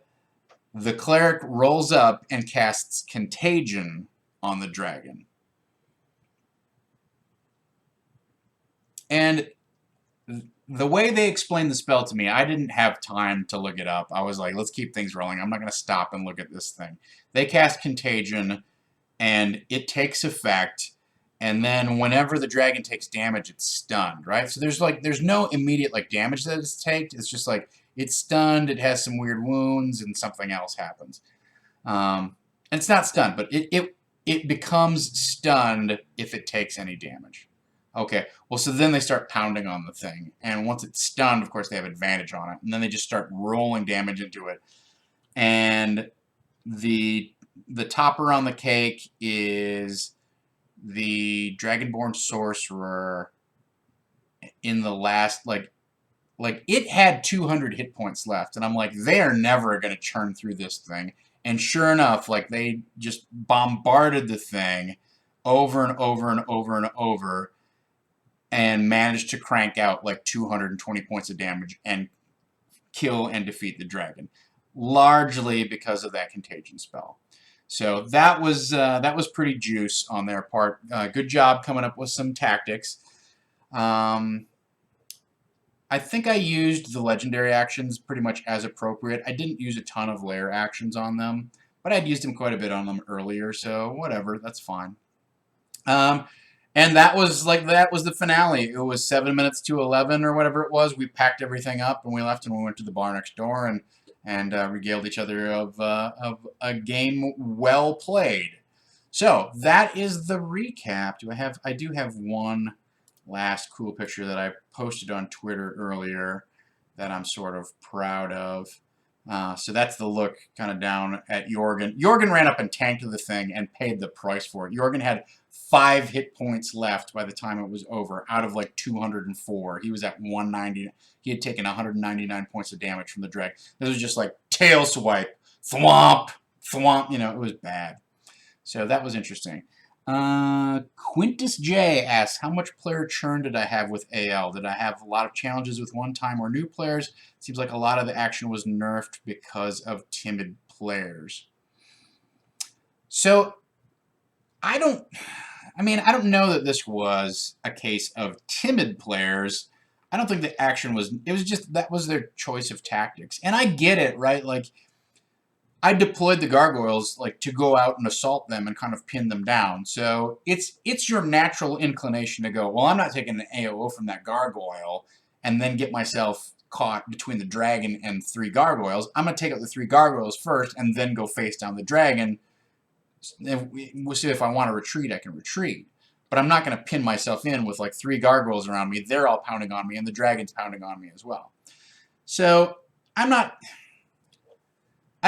the cleric rolls up and casts Contagion on the dragon. And the way they explained the spell to me, I didn't have time to look it up. I was like, let's keep things rolling. I'm not going to stop and look at this thing. They cast Contagion, and it takes effect, and then whenever the dragon takes damage, it's stunned, right? So there's no immediate like damage that it's taken. It's just like it's stunned, it has some weird wounds, and something else happens. And it's not stunned, but it becomes stunned if it takes any damage. Okay, well, so then they start pounding on the thing, and once it's stunned, of course, they have advantage on it, and then they just start rolling damage into it. And the topper on the cake is the Dragonborn Sorcerer in the last, like it had 200 hit points left, and I'm like, they are never going to churn through this thing. And sure enough, like, they just bombarded the thing over and over and over and over, and managed to crank out like 220 points of damage and kill and defeat the dragon, largely because of that Contagion spell. So that was pretty juice on their part. Good job coming up with some tactics. I think I used the legendary actions pretty much as appropriate. I didn't use a ton of lair actions on them, but I'd used them quite a bit on them earlier, so whatever, that's fine. And that was the finale. It was 7 minutes to 11 or whatever it was. We packed everything up and we left, and we went to the bar next door and regaled each other of a game well played. So that is the recap. I do have one last cool picture that I posted on Twitter earlier that I'm sort of proud of. So that's the look kind of down at Jorgen. Jorgen ran up and tanked the thing and paid the price for it. Jorgen had 5 hit points left by the time it was over, out of like 204. He was at 190. He had taken 199 points of damage from the drag. This was just like tail swipe, thwomp, thwomp. You know, it was bad. So that was interesting. Quintus J asks, how much player churn did I have with AL? Did I have a lot of challenges with one-time or new players? Seems like a lot of the action was nerfed because of timid players. So, I don't know that this was a case of timid players. I don't think the action was, it was just, that was their choice of tactics. And I get it, right? Like, I deployed the gargoyles like to go out and assault them and kind of pin them down. So it's your natural inclination to go, well, I'm not taking an AOO from that gargoyle and then get myself caught between the dragon and 3 gargoyles. I'm going to take out the 3 gargoyles first and then go face down the dragon. We'll see if I want to retreat, I can retreat. But I'm not going to pin myself in with like 3 gargoyles around me. They're all pounding on me, and the dragon's pounding on me as well. So I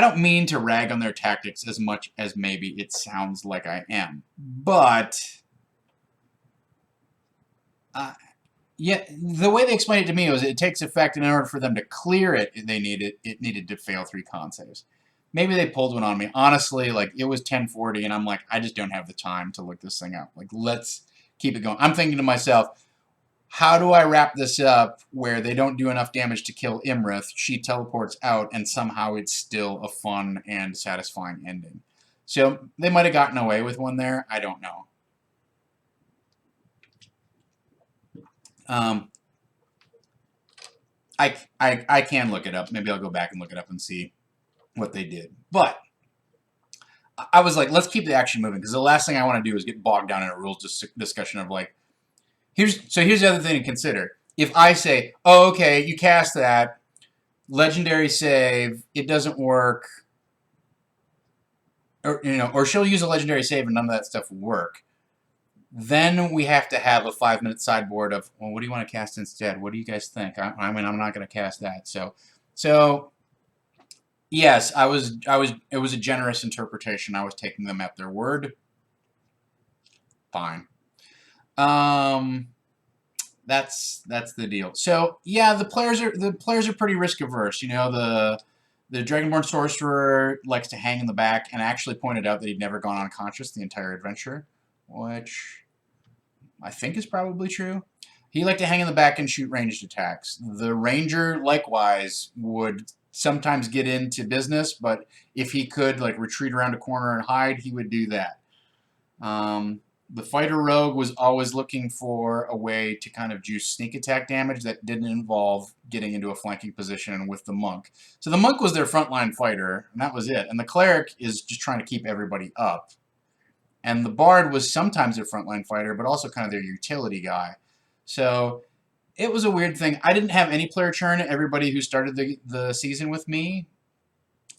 don't mean to rag on their tactics as much as maybe it sounds like I am. But yeah, the way they explained it to me was it takes effect, and in order for them to clear it, it needed to fail 3 con saves. Maybe they pulled one on me. Honestly, like it was 10:40, and I'm like, I just don't have the time to look this thing up. Like, let's keep it going. I'm thinking to myself, how do I wrap this up where they don't do enough damage to kill Imrith? She teleports out, and somehow it's still a fun and satisfying ending. So they might have gotten away with one there. I don't know. Um, I can look it up. Maybe I'll go back and look it up and see what they did. But I was like, let's keep the action moving, because the last thing I want to do is get bogged down in a rules discussion of like, here's the other thing to consider. If I say, oh, okay, you cast that, legendary save, it doesn't work, or she'll use a legendary save and none of that stuff will work. Then we have to have a 5-minute sideboard of, well, what do you want to cast instead? What do you guys think? I mean, I'm not going to cast that. So yes, it was a generous interpretation. I was taking them at their word. Fine. That's the deal. So yeah, the players are pretty risk averse. The Dragonborn Sorcerer likes to hang in the back, and actually pointed out that he'd never gone unconscious the entire adventure, which I think is probably true. He liked to hang in the back and shoot ranged attacks. The Ranger, likewise, would sometimes get into business, but if he could like retreat around a corner and hide, he would do that. The Fighter Rogue was always looking for a way to kind of juice sneak attack damage that didn't involve getting into a flanking position with the Monk. So the Monk was their frontline fighter, and that was it. And the Cleric is just trying to keep everybody up. And the Bard was sometimes their frontline fighter, but also kind of their utility guy. So it was a weird thing. I didn't have any player churn. Everybody who started the season with me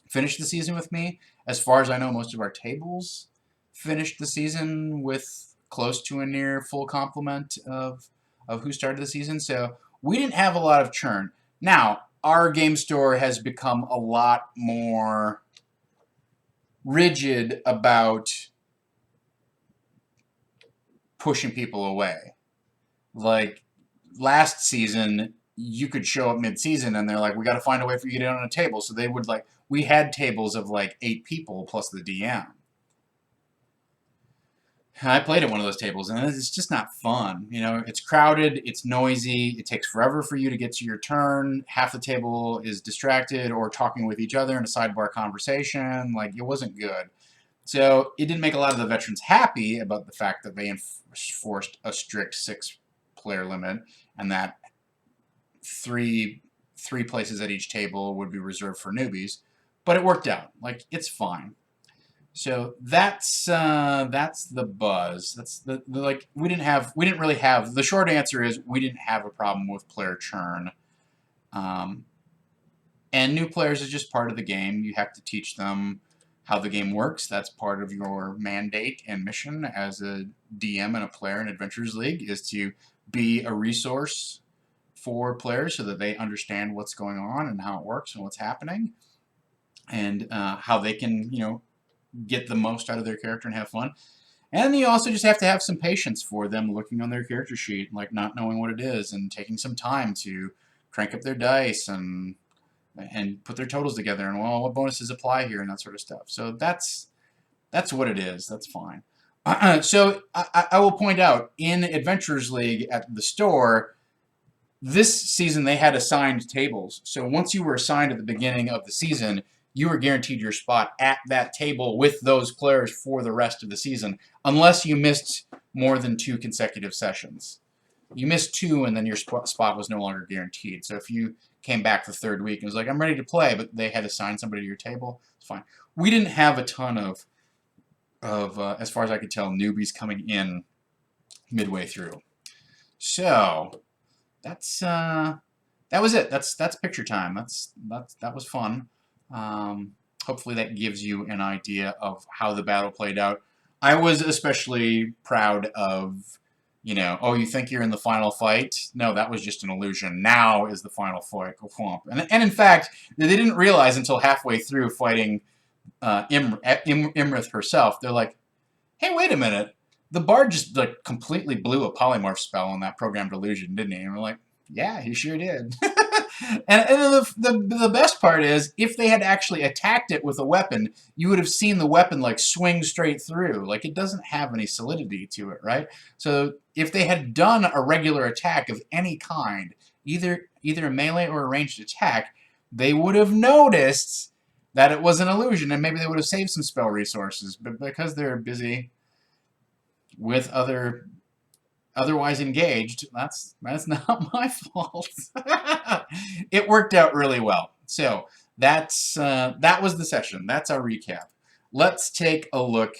finished the season with me. As far as I know, most of our tables finished the season with close to a near full complement of who started the season. So we didn't have a lot of churn. Now, our game store has become a lot more rigid about pushing people away. Like last season, you could show up mid-season and they're like, we got to find a way for you to get in on a table. So they would like, we had tables of like 8 people plus the DM. I played at one of those tables, and it's just not fun. It's crowded, it's noisy, it takes forever for you to get to your turn. Half the table is distracted or talking with each other in a sidebar conversation. Like, it wasn't good. So it didn't make a lot of the veterans happy about the fact that they enforced a strict 6-player limit, and that three places at each table would be reserved for newbies. But it worked out. Like, it's fine. So that's the buzz. That's the like we didn't really have. The short answer is we didn't have a problem with player churn. And new players is just part of the game. You have to teach them how the game works. That's part of your mandate and mission as a DM and a player in Adventures League, is to be a resource for players so that they understand what's going on and how it works and what's happening, and how they can get the most out of their character and have fun. And you also just have to have some patience for them looking on their character sheet, like not knowing what it is, and taking some time to crank up their dice and put their totals together, and well, what bonuses apply here and that sort of stuff. So that's what it is. That's fine. So I will point out, in Adventurers League at the store, this season they had assigned tables. So once you were assigned at the beginning of the season, you were guaranteed your spot at that table with those players for the rest of the season, unless you missed more than 2 consecutive sessions. You missed 2, and then your spot was no longer guaranteed. So if you came back the 3rd week and was like, I'm ready to play, but they had assigned somebody to your table, it's fine. We didn't have a ton of as far as I could tell, newbies coming in midway through. So that's that was it. That's picture time. That was fun. Hopefully that gives you an idea of how the battle played out. I was especially proud of, oh, you think you're in the final fight? No, that was just an illusion. Now is the final fight. And in fact, they didn't realize until halfway through fighting Imrith herself. They're like, hey, wait a minute. The Bard just like completely blew a polymorph spell on that programmed illusion, didn't he? And we're like, yeah, he sure did. And then the best part is, if they had actually attacked it with a weapon, you would have seen the weapon like swing straight through. Like, it doesn't have any solidity to it, right? So if they had done a regular attack of any kind, either a melee or a ranged attack, they would have noticed that it was an illusion, and maybe they would have saved some spell resources. But because they're busy with otherwise engaged, that's not my fault. It worked out really well. So that was the session. That's our recap. Let's take a look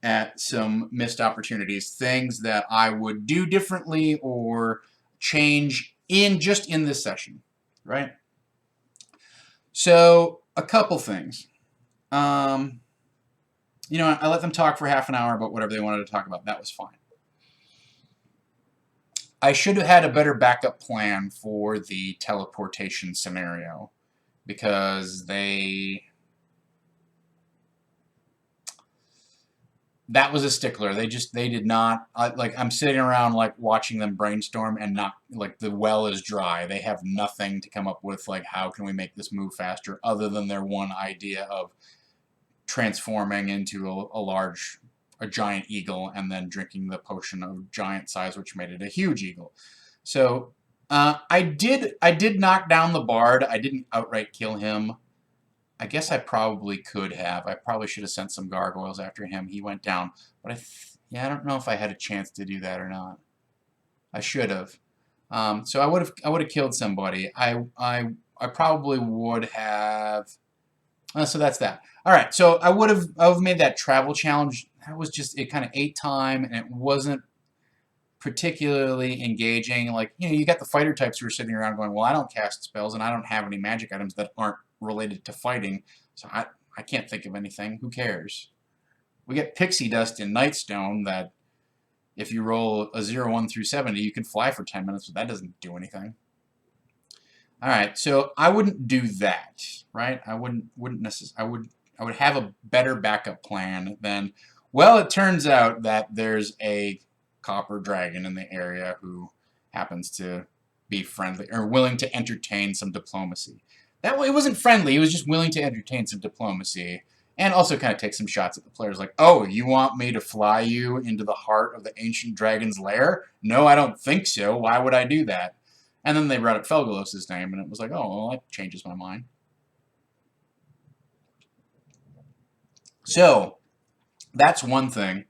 at some missed opportunities, things that I would do differently or change just in this session, right? So a couple things. You know, I let them talk for half an hour about whatever they wanted to talk about. That was fine. I should have had a better backup plan for the teleportation scenario, because that was a stickler. They did not, like, I'm sitting around like watching them brainstorm, and not, like, the well is dry. They have nothing to come up with, like, how can we make this move faster, other than their one idea of transforming into a giant eagle and then drinking the potion of giant size, which made it a huge eagle. So I did knock down the bard. I didn't outright kill him. I guess I probably could have. I probably should have sent some gargoyles after him. He went down, but I don't know if I had a chance to do that or not. I should have. So I would have killed somebody. I probably would have. So that's that. All right, so I would have made that travel challenge. That was just, it kind of ate time, and it wasn't particularly engaging. Like, you know, you got the fighter types who are sitting around going, well, I don't cast spells, and I don't have any magic items that aren't related to fighting, so I can't think of anything. Who cares? We get pixie dust in Nightstone that if you roll a 0, 1 through 70, you can fly for 10 minutes, but that doesn't do anything. All right, so I wouldn't do that, right? I wouldn't necessarily. I would have a better backup plan than, well, it turns out that there's a copper dragon in the area who happens to be friendly or willing to entertain some diplomacy. That way, it wasn't friendly. He was just willing to entertain some diplomacy, and also kind of take some shots at the players. Like, oh, you want me to fly you into the heart of the ancient dragon's lair? No, I don't think so. Why would I do that? And then they brought up Felgalos's name, and it was like, oh, well, that changes my mind. So that's one thing.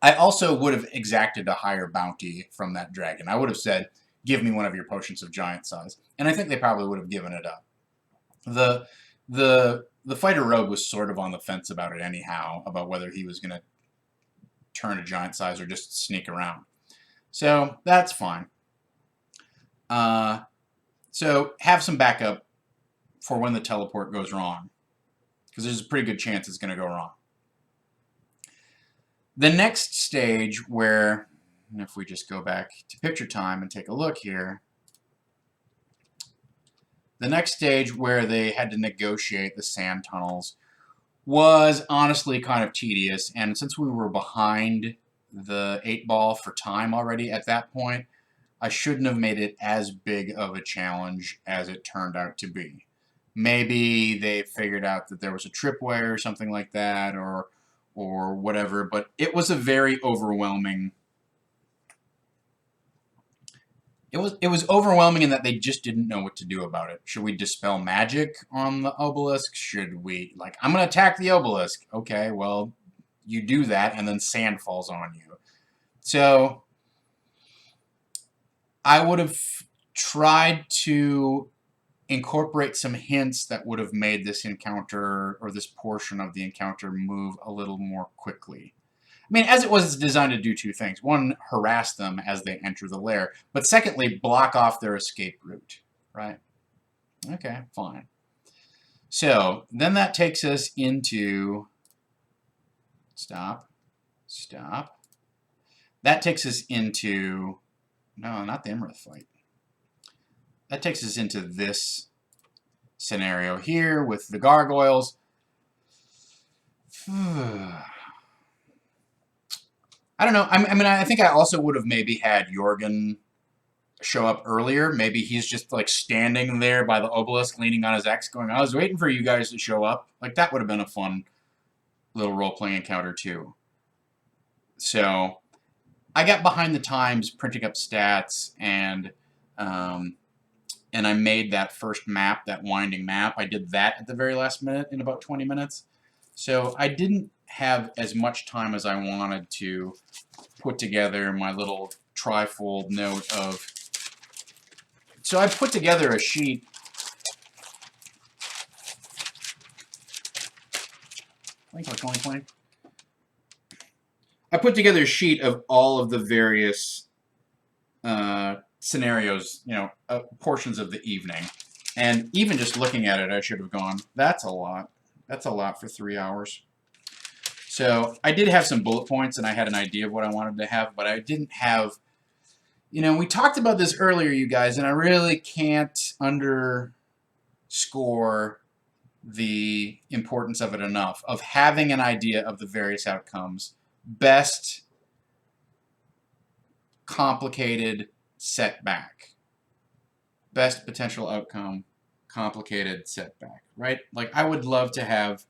I also would have exacted a higher bounty from that dragon. I would have said, give me one of your potions of giant size. And I think they probably would have given it up. The fighter rogue was sort of on the fence about it anyhow, about whether he was going to turn to giant size or just sneak around. So that's fine. So have some backup for when the teleport goes wrong, because there's a pretty good chance it's going to go wrong. The next stage where, if we just go back to picture time and take a look here, the next stage where they had to negotiate the sand tunnels was honestly kind of tedious, and since we were behind the 8-ball for time already at that point, I shouldn't have made it as big of a challenge as it turned out to be. Maybe they figured out that there was a tripway or something like that, or whatever, but it was a very overwhelming. It was overwhelming in that they just didn't know what to do about it. Should we dispel magic on the obelisk? Should we, like, I'm going to attack the obelisk. Okay, well, you do that, and then sand falls on you. So I would have tried to incorporate some hints that would have made this encounter, or this portion of the encounter, move a little more quickly. I mean, as it was, it's designed to do two things. One, harass them as they enter the lair, but secondly, block off their escape route, right? Okay, fine. So then that takes us into, stop. That takes us into, no, not the Emerald fight. That takes us into this scenario here with the gargoyles. I don't know. I mean, I think I also would have maybe had Jorgen show up earlier. Maybe he's just like standing there by the obelisk leaning on his X going, I was waiting for you guys to show up. Like that would have been a fun little role-playing encounter too. So I got behind the times printing up stats and I made that first map, that winding map. I did that at the very last minute in about 20 minutes. So I didn't have as much time as I wanted to put together my little trifold note of... So I put together a sheet. I put together a sheet of all of the various scenarios, portions of the evening. And even just looking at it, I should have gone, that's a lot. That's a lot for 3 hours. So I did have some bullet points, and I had an idea of what I wanted to have, but I didn't have... we talked about this earlier, you guys, and I really can't underscore the importance of it enough, of having an idea of the various outcomes. Best complicated setback. Best potential outcome, complicated setback, right? Like I would love to have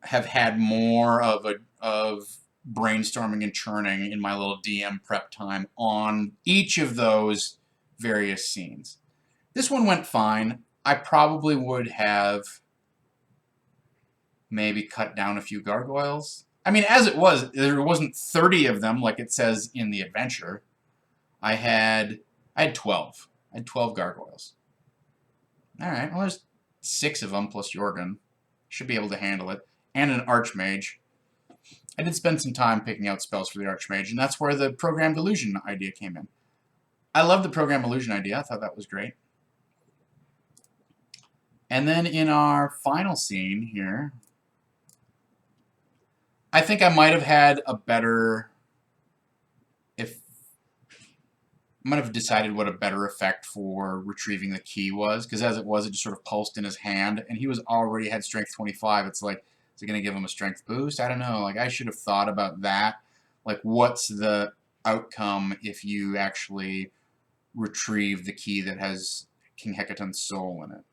had more of brainstorming and churning in my little DM prep time on each of those various scenes. This one went fine. I probably would have maybe cut down a few gargoyles. I mean, as it was, there wasn't 30 of them like it says in the adventure. I had 12. I had 12 gargoyles. All right, well, there's 6 of them plus Jorgen. Should be able to handle it. And an Archmage. I did spend some time picking out spells for the Archmage, and that's where the Programmed Illusion idea came in. I love the Programmed Illusion idea. I thought that was great. And then in our final scene here, I think I might have had a better... might have decided what a better effect for retrieving the key was, because as it was, it just sort of pulsed in his hand, and he was already had strength 25. It's like, is it going to give him a strength boost? I don't know. Like, I should have thought about that. Like, what's the outcome if you actually retrieve the key that has King Hecaton's soul in it?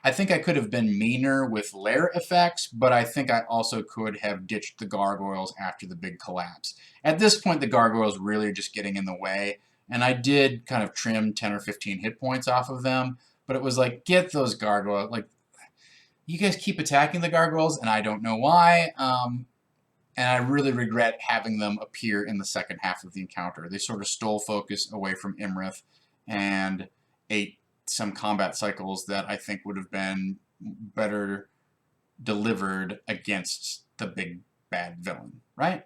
I think I could have been meaner with lair effects, but I think I also could have ditched the gargoyles after the big collapse. At this point, the gargoyles really are just getting in the way, and I did kind of trim 10 or 15 hit points off of them, but it was like, get those gargoyles. Like, you guys keep attacking the gargoyles, and I don't know why, and I really regret having them appear in the second half of the encounter. They sort of stole focus away from Imrith and ate some combat cycles that I think would have been better delivered against the big bad villain, right?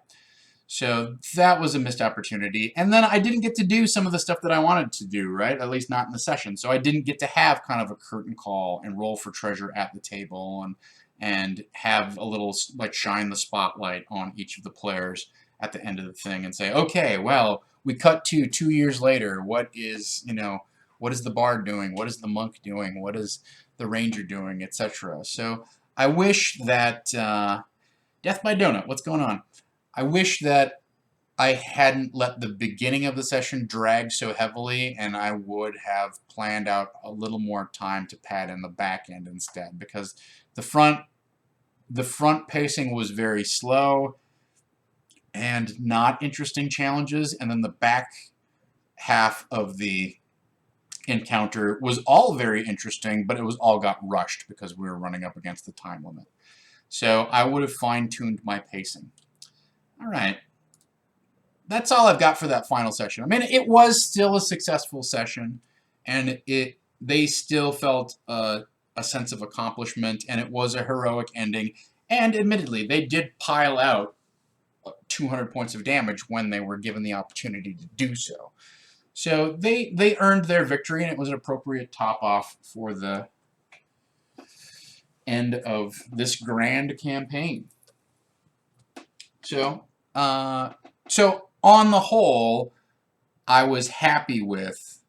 So that was a missed opportunity. And then I didn't get to do some of the stuff that I wanted to do, right? At least not in the session. So I didn't get to have kind of a curtain call and roll for treasure at the table and have a little, like, shine the spotlight on each of the players at the end of the thing and say, okay, well, we cut to 2 years later. What is, what is the bard doing? What is the monk doing? What is the ranger doing, etc.? So I wish that... Death by Donut, what's going on? I wish that I hadn't let the beginning of the session drag so heavily, and I would have planned out a little more time to pad in the back end instead, because the front pacing was very slow and not interesting challenges, and then the back half of the encounter was all very interesting, but it was all got rushed because we were running up against the time limit. So I would have fine-tuned my pacing. All right. That's all I've got for that final session. I mean, it was still a successful session, and they still felt a sense of accomplishment, and it was a heroic ending. And admittedly, they did pile out 200 points of damage when they were given the opportunity to do so. So they earned their victory, and it was an appropriate top-off for the end of this grand campaign. So on the whole, I was happy with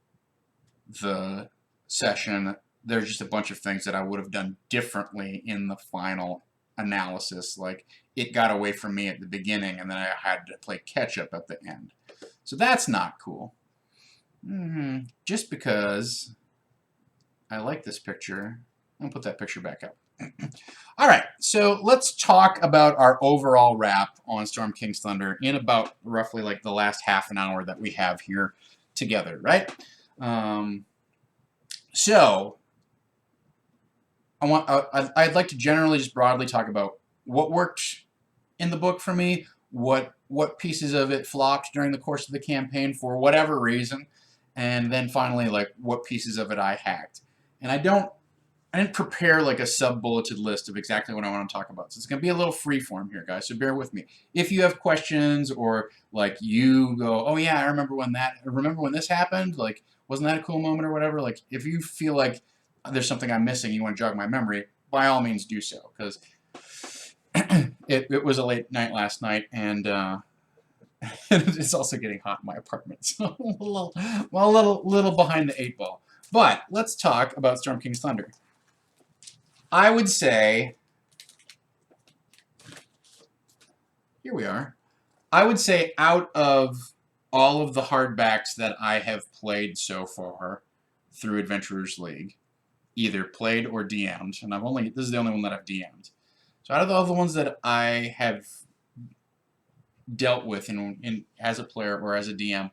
the session. There's just a bunch of things that I would have done differently in the final analysis. Like, it got away from me at the beginning, and then I had to play catch-up at the end. So that's not cool. Just because I like this picture, I'll put that picture back up. All right, so let's talk about our overall wrap on Storm King's Thunder in about roughly like the last half an hour that we have here together, right? So I'd like to generally just broadly talk about what worked in the book for me, what pieces of it flopped during the course of the campaign for whatever reason, and then finally like what pieces of it I hacked. And I didn't prepare like a sub-bulleted list of exactly what I want to talk about. So it's going to be a little free-form here, guys, so bear with me. If you have questions or like you go, oh yeah, I remember when this happened, like wasn't that a cool moment or whatever, like if you feel like there's something I'm missing, you want to jog my memory, by all means do so, because it was a late night last night, and it's also getting hot in my apartment, so a little behind the 8 ball. But let's talk about Storm King's Thunder. I would say, here we are, I would say out of all of the hardbacks that I have played so far through Adventurers League, either played or DM'd, and this is the only one that I've DM'd. So out of all the ones that I have dealt with as a player or as a DM,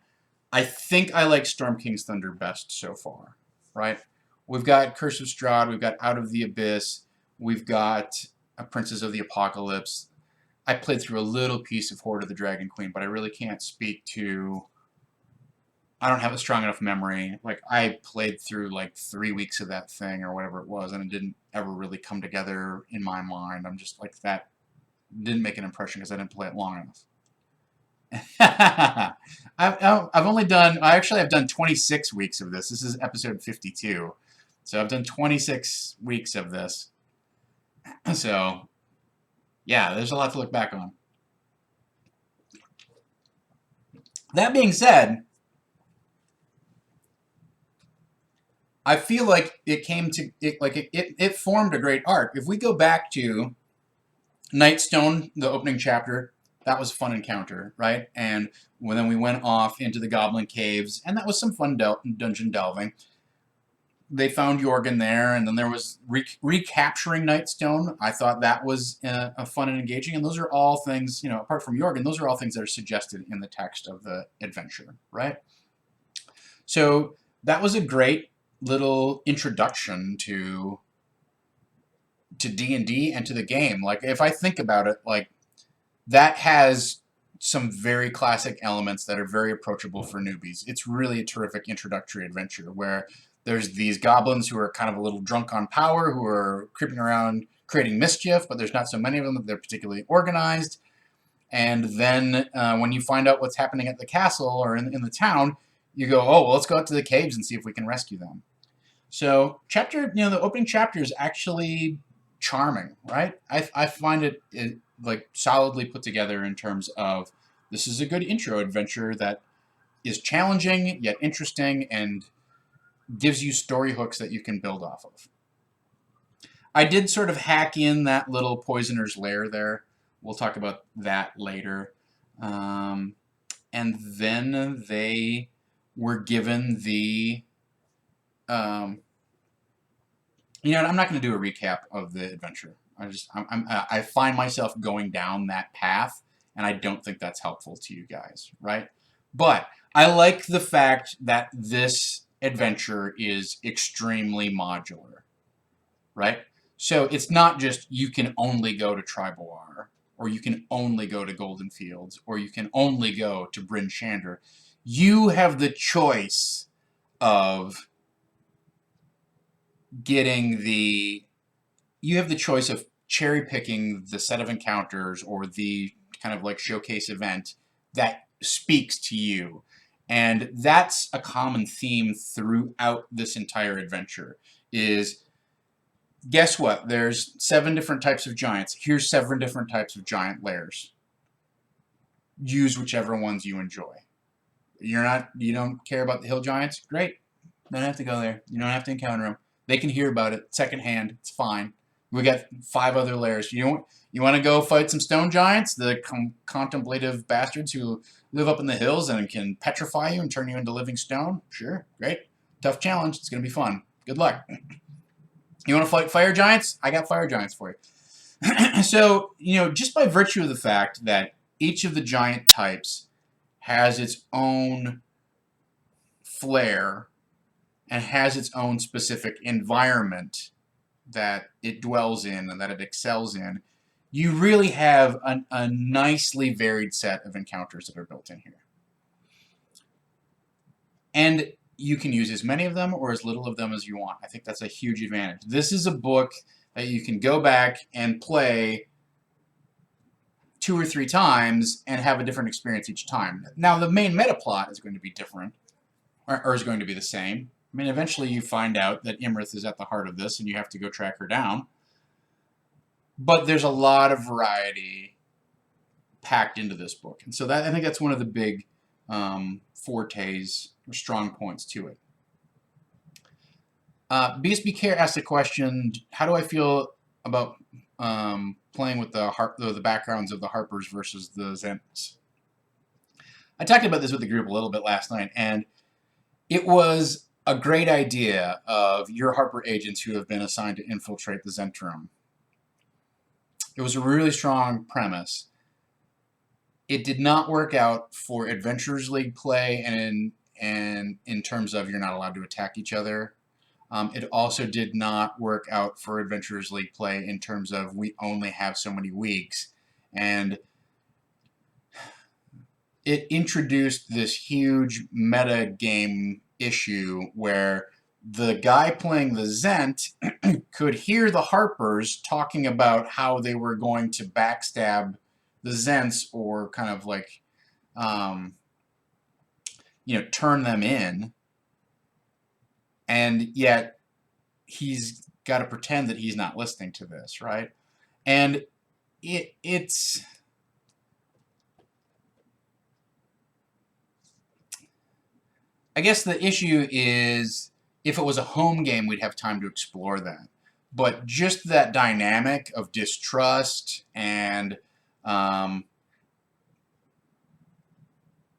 I think I like Storm King's Thunder best so far, right? We've got Curse of Strahd, we've got Out of the Abyss, we've got a Princess of the Apocalypse. I played through a little piece of Horde of the Dragon Queen, but I really can't speak to... I don't have a strong enough memory. Like, I played through like 3 weeks of that thing or whatever it was, and it didn't ever really come together in my mind. I'm just like, that didn't make an impression because I didn't play it long enough. I've done 26 weeks of this. This is episode 52. So I've done 26 weeks of this. So, yeah, there's a lot to look back on. That being said, I feel like it formed a great arc. If we go back to Nightstone, the opening chapter, that was a fun encounter, right? And then we went off into the Goblin Caves, and that was some fun dungeon delving. They found Jorgen there, and then there was recapturing Nightstone. I thought that was fun and engaging, and those are all things, apart from Jorgen, those are all things that are suggested in the text of the adventure, right? So that was a great little introduction to D&D and to the game. Like, if I think about it, like, that has some very classic elements that are very approachable for newbies. It's really a terrific introductory adventure where there's these goblins who are kind of a little drunk on power, who are creeping around creating mischief, but there's not so many of them that they're particularly organized. And then when you find out what's happening at the castle or in the town, you go, oh, well, let's go out to the caves and see if we can rescue them. So the opening chapter is actually charming, right? I find it like solidly put together in terms of this is a good intro adventure that is challenging yet interesting and gives you story hooks that you can build off of. I did sort of hack in that little poisoner's lair there. We'll talk about that later. And then they were given the... I'm not going to do a recap of the adventure. I find myself going down that path, and I don't think that's helpful to you guys, right? But I like the fact that this adventure is extremely modular, right? So it's not just you can only go to Triboar, or you can only go to Golden Fields, or you can only go to Bryn Shander. You have the choice of cherry picking the set of encounters or the kind of like showcase event that speaks to you. And that's a common theme throughout this entire adventure is, guess what? There's 7 different types of giants. Here's 7 different types of giant lairs. Use whichever ones you enjoy. You don't care about the hill giants? Great. You don't have to go there. You don't have to encounter them. They can hear about it secondhand. It's fine. We got 5 other layers. You want to go fight some stone giants, the contemplative bastards who live up in the hills and can petrify you and turn you into living stone? Sure, great. Tough challenge. It's going to be fun. Good luck. You want to fight fire giants? I got fire giants for you. So, just by virtue of the fact that each of the giant types has its own flair and has its own specific environment that it dwells in and that it excels in, you really have a nicely varied set of encounters that are built in here. And you can use as many of them or as little of them as you want. I think that's a huge advantage. This is a book that you can go back and play 2 or 3 times and have a different experience each time. Now, the main meta plot is going to be different, or is going to be the same. I mean, eventually you find out that Imrith is at the heart of this and you have to go track her down. But there's a lot of variety packed into this book. And so I think that's one of the big fortes or strong points to it. BSB Care asked a question, how do I feel about playing with the backgrounds of the Harpers versus the Zents? I talked about this with the group a little bit last night, and it was a great idea of your Harper agents who have been assigned to infiltrate the Zentrum. It was a really strong premise. It did not work out for Adventurers League play, and in terms of you're not allowed to attack each other. It also did not work out for Adventurers League play in terms of we only have so many weeks. And it introduced this huge meta game issue where the guy playing the Zent could hear the Harpers talking about how they were going to backstab the Zents or kind of like, turn them in. And yet he's got to pretend that he's not listening to this, right? And it's... I guess the issue is if it was a home game, we'd have time to explore that. But just that dynamic of distrust and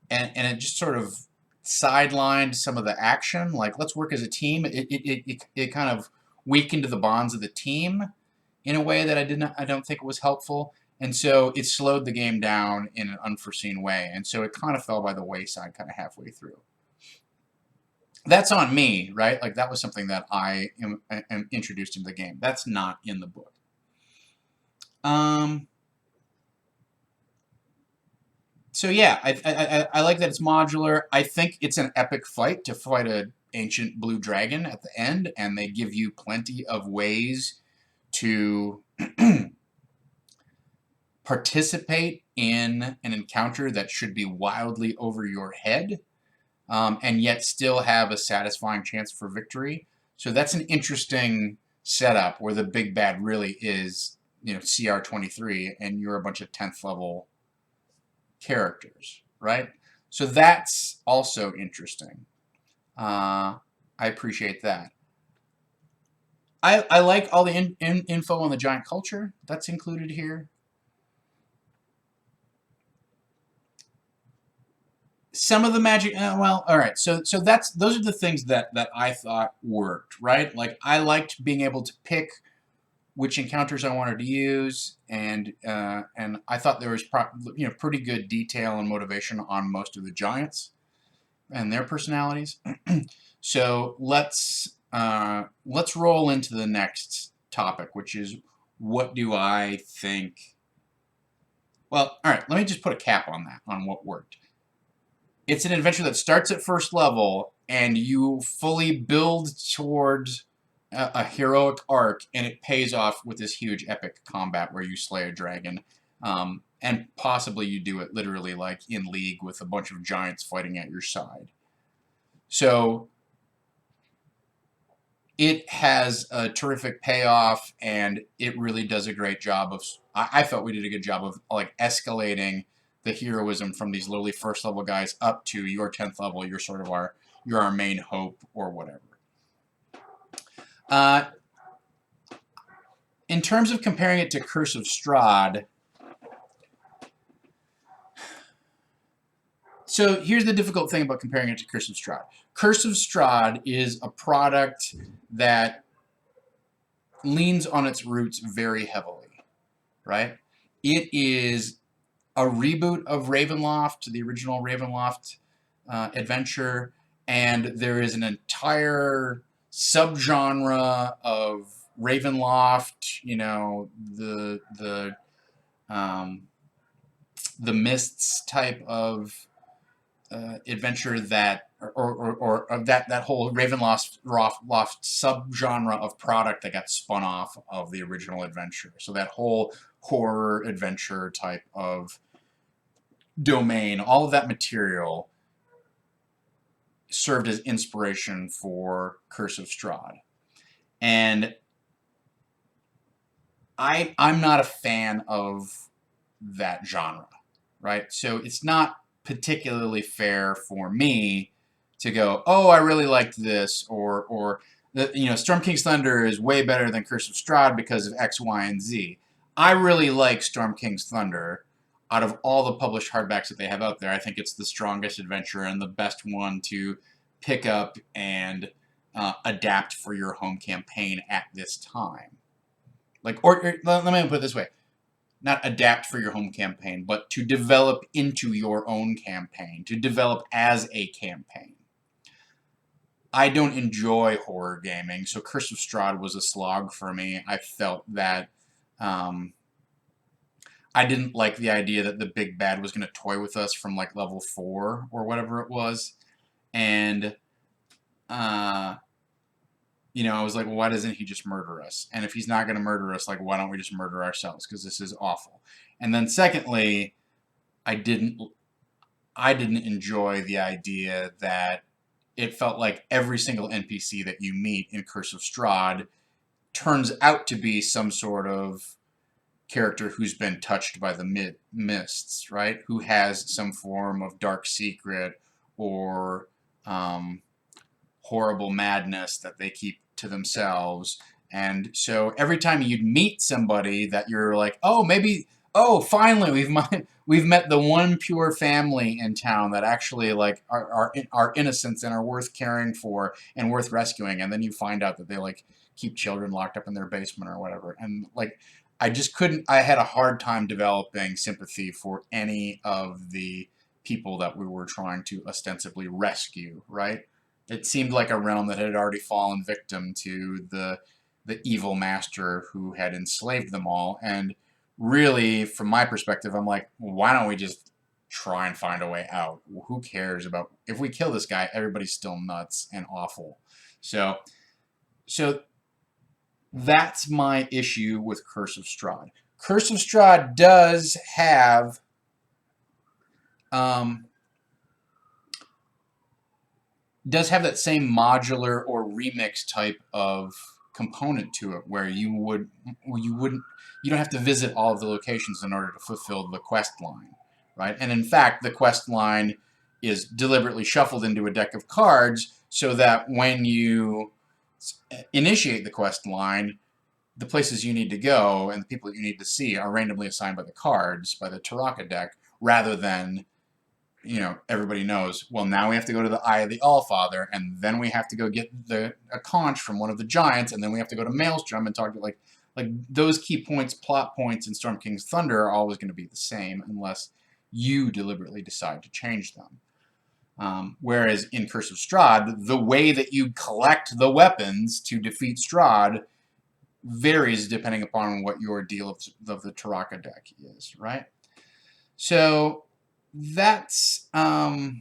it just sort of sidelined some of the action. Like, let's work as a team. It kind of weakened the bonds of the team in a way that I don't think was helpful. And so it slowed the game down in an unforeseen way. And so it kind of fell by the wayside kind of halfway through. That's on me, right? Like, that was something that I am introduced into the game. That's not in the book. So yeah, I like that it's modular. I think it's an epic fight to fight an ancient blue dragon at the end, and they give you plenty of ways to participate in an encounter that should be wildly over your head. And yet still have a satisfying chance for victory. So that's an interesting setup where the big bad really is, CR23, and you're a bunch of 10th level characters, right? So that's also interesting. I appreciate that. I like all the info on the giant culture that's included here. Some of the magic, well, all right. So those are the things that I thought worked, right? Like, I liked being able to pick which encounters I wanted to use, and I thought there was pretty good detail and motivation on most of the giants and their personalities. So let's roll into the next topic, which is what do I think? Well, all right. Let me just put a cap on that, on what worked. It's an adventure that starts at first level, and you fully build towards a heroic arc, and it pays off with this huge epic combat where you slay a dragon, and possibly you do it literally like in League with a bunch of giants fighting at your side. So it has a terrific payoff, and it really does a great job of, I felt we did a good job of like escalating the heroism from these lowly first level guys up to your 10th level. You're sort of you're our main hope or whatever. in terms of comparing it to Curse of Strahd, so here's the difficult thing about comparing it to Curse of Strahd. Curse of Strahd is a product that leans on its roots very heavily, right? It is a reboot of Ravenloft, the original Ravenloft adventure, and there is an entire subgenre of Ravenloft, you know, the Mists type of adventure that, or that whole Ravenloft subgenre of product that got spun off of the original adventure. So that whole horror adventure type of domain, all of that material served as inspiration for Curse of Strahd. And I'm not a fan of that genre, right? So it's not particularly fair for me to go, oh, I really liked this, or you know, Storm King's Thunder is way better than Curse of Strahd because of X, Y, and Z. I really like Storm King's Thunder. Out of all the published hardbacks that they have out there, I think it's the strongest adventure and the best one to pick up and adapt for your home campaign at this time. Like, or let me put it this way. Not adapt for your home campaign, but to develop into your own campaign, to develop as a campaign. I don't enjoy horror gaming, so Curse of Strahd was a slog for me. I felt that I didn't like the idea that the big bad was going to toy with us from like level 4 or whatever it was. And, you know, I was like, well, why doesn't he just murder us? And if he's not going to murder us, like, why don't we just murder ourselves? Because this is awful. And then secondly, I didn't enjoy the idea that it felt like every single NPC that you meet in Curse of Strahd turns out to be some sort of character who's been touched by the mists, right? Who has some form of dark secret or horrible madness that they keep to themselves. And so every time you'd meet somebody that you're like, oh, maybe, oh, finally we've met the one pure family in town that actually like are innocents and are worth caring for and worth rescuing, and then you find out that they like keep children locked up in their basement or whatever. And like, I just couldn't, I had a hard time developing sympathy for any of the people that we were trying to ostensibly rescue, right? It seemed like a realm that had already fallen victim to the evil master who had enslaved them all. And really, from my perspective, I'm like, well, why don't we just try and find a way out? Who cares about, if we kill this guy, everybody's still nuts and awful. So that's my issue with Curse of Strahd. Curse of Strahd does have that same modular or remix type of component to it, where you don't have to visit all of the locations in order to fulfill the quest line, right? And in fact, the quest line is deliberately shuffled into a deck of cards so that when you initiate the quest line, the places you need to go and the people that you need to see are randomly assigned by the cards, by the Taraka deck, rather than, you know, everybody knows, well, now we have to go to the Eye of the Allfather, and then we have to go get a conch from one of the giants, and then we have to go to Maelstrom and talk to, like those key points, plot points in Storm King's Thunder are always going to be the same unless you deliberately decide to change them. Whereas in Curse of Strahd, the way that you collect the weapons to defeat Strahd varies depending upon what your deal of the Taraka deck is, right? So that's my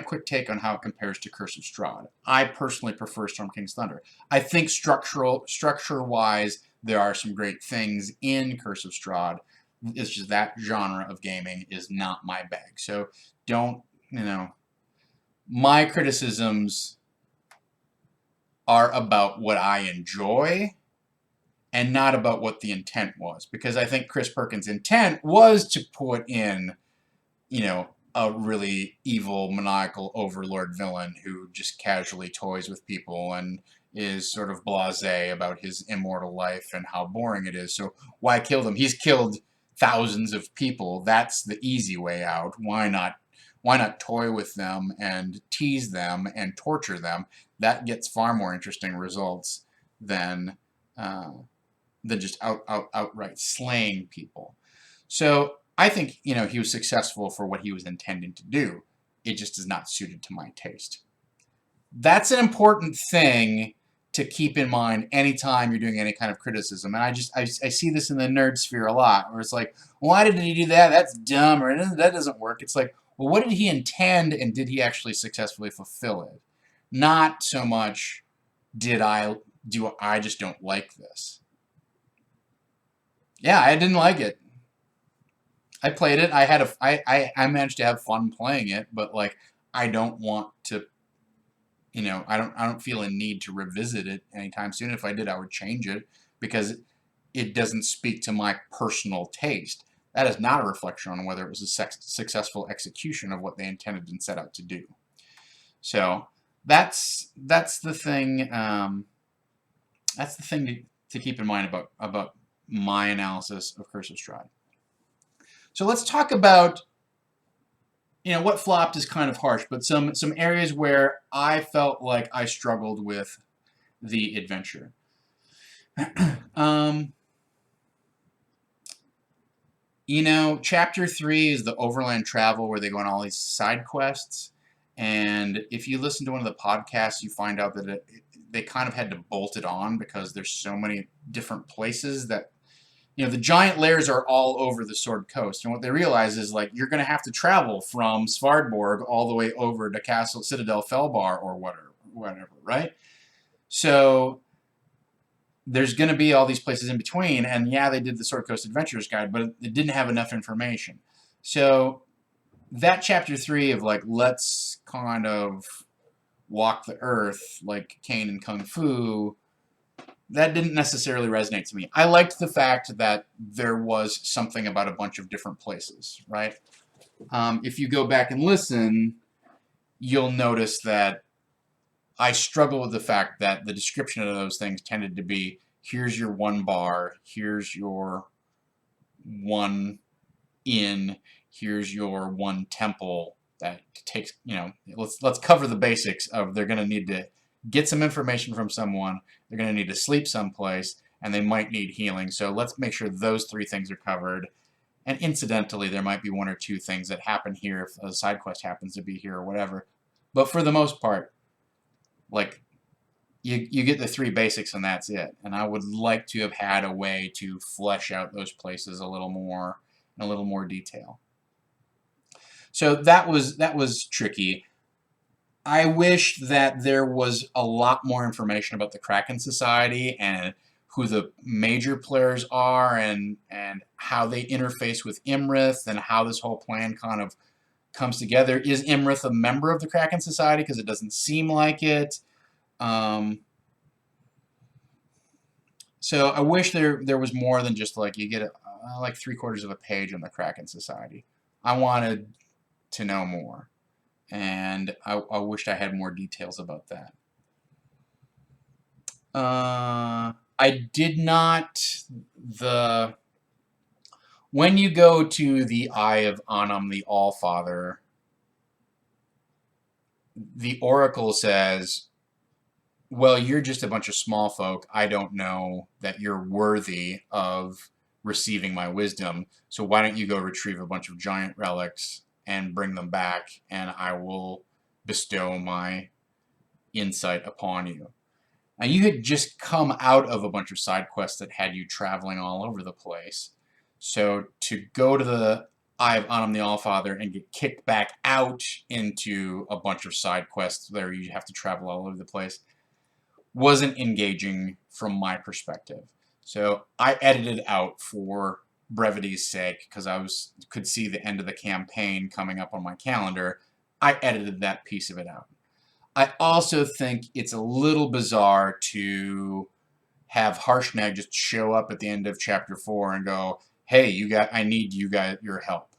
quick take on how it compares to Curse of Strahd. I personally prefer Storm King's Thunder. I think structure-wise, there are some great things in Curse of Strahd. It's just that genre of gaming is not my bag. So don't, you know, my criticisms are about what I enjoy and not about what the intent was. Because I think Chris Perkins' intent was to put in, you know, a really evil, maniacal overlord villain who just casually toys with people and is sort of blasé about his immortal life and how boring it is. So why kill them? He's killed thousands of people. That's the easy way out. Why not toy with them and tease them and torture them? That gets far more interesting results than just outright slaying people. So I think, he was successful for what he was intending to do. It just is not suited to my taste. That's an important thing to keep in mind anytime you're doing any kind of criticism. And I see this in the nerd sphere a lot, where it's like, why did he do that? That's dumb, or that doesn't work. It's like, well, what did he intend, and did he actually successfully fulfill it? Not so much, I just don't like this. Yeah, I didn't like it. I played it. I managed to have fun playing it, but like, I don't want to, I don't feel a need to revisit it anytime soon. If I did, I would change it because it doesn't speak to my personal taste. That is not a reflection on whether it was a successful execution of what they intended and set out to do. So that's the thing. That's the thing to keep in mind about my analysis of Curse of Strahd. So let's talk about, what flopped is kind of harsh, but some areas where I felt like I struggled with the adventure. Chapter 3 is the overland travel where they go on all these side quests. And if you listen to one of the podcasts, you find out that they kind of had to bolt it on because there's so many different places that, the giant lairs are all over the Sword Coast. And what they realize is, like, you're going to have to travel from Svardborg all the way over to Castle Citadel Felbar or whatever, right? So there's going to be all these places in between. And yeah, they did the Sword Coast Adventures Guide, but it didn't have enough information. So that chapter 3 of, like, let's kind of walk the earth like Caine and Kung Fu, that didn't necessarily resonate to me. I liked the fact that there was something about a bunch of different places, right? If you go back and listen, you'll notice that I struggle with the fact that the description of those things tended to be, here's your one bar, here's your one inn, here's your one temple. That takes, let's cover the basics of, they're going to need to get some information from someone, they're going to need to sleep someplace, and they might need healing. So let's make sure those 3 things are covered. And incidentally, there might be 1 or 2 things that happen here if a side quest happens to be here or whatever. But for the most part, like, you get the 3 basics and that's it. And I would like to have had a way to flesh out those places a little more, in a little more detail. So that was tricky. I wish that there was a lot more information about the Kraken Society and who the major players are and how they interface with Imrith and how this whole plan kind of comes together. Is Imrith a member of the Kraken Society? Because it doesn't seem like it. So I wish there was more than just, like, you get like 3/4 of a page on the Kraken Society. I wanted to know more. And I wished I had more details about that. I did not, when you go to the Eye of Anam, the Allfather, the Oracle says, well, you're just a bunch of small folk. I don't know that you're worthy of receiving my wisdom, so why don't you go retrieve a bunch of giant relics and bring them back, and I will bestow my insight upon you. Now, you had just come out of a bunch of side quests that had you traveling all over the place. So to go to the Eye of Anam the Allfather and get kicked back out into a bunch of side quests where you have to travel all over the place wasn't engaging from my perspective. So I edited out for brevity's sake, because I could see the end of the campaign coming up on my calendar. I edited that piece of it out. I also think it's a little bizarre to have Harshnag just show up at the end of chapter 4 and go, hey, I need your help.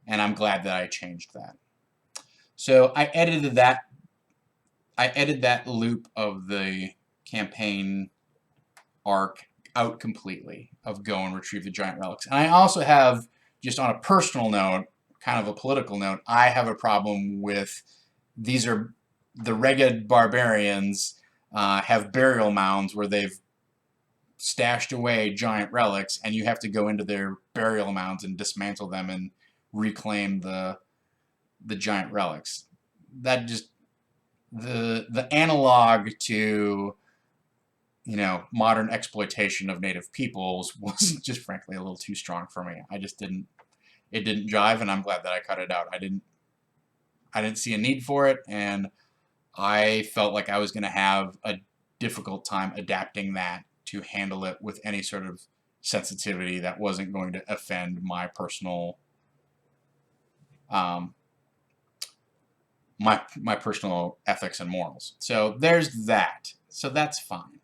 And I'm glad that I changed that. So I edited that I edited that loop of the campaign arc out completely of go and retrieve the giant relics. And I also have, just on a personal note, kind of a political note, I have a problem with these are the Reged barbarians have burial mounds where they've stashed away giant relics, and you have to go into their burial mounds and dismantle them and reclaim the giant relics. That just the analog to, you know, modern exploitation of native peoples was just frankly a little too strong for me. I just didn't, it didn't jive, and I'm glad that I cut it out. I didn't see a need for it, and I felt like I was going to have a difficult time adapting that to handle it with any sort of sensitivity that wasn't going to offend my personal my personal ethics and morals. So there's that. So that's fine.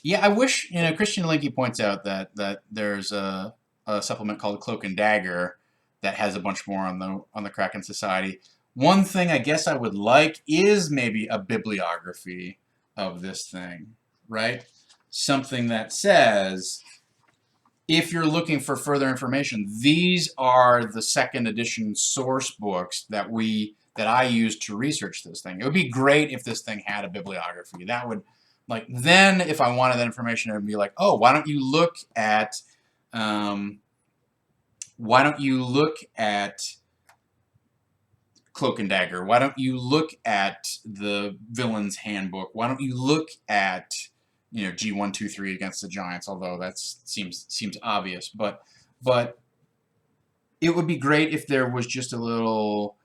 Yeah, I wish, you know, Christian Linky points out that there's a supplement called Cloak and Dagger that has a bunch more on the Kraken Society. One thing I guess I would like is maybe a bibliography of this thing, right? Something that says, if you're looking for further information, these are the second edition source books that I used to research this thing. It would be great if this thing had a bibliography. That would, like, then if I wanted that information, it would be like, oh, why don't you look at Cloak and Dagger? Why don't you look at the Villain's Handbook? Why don't you look at, you know, G123 against the Giants? Although that seems obvious, but it would be great if there was just a little,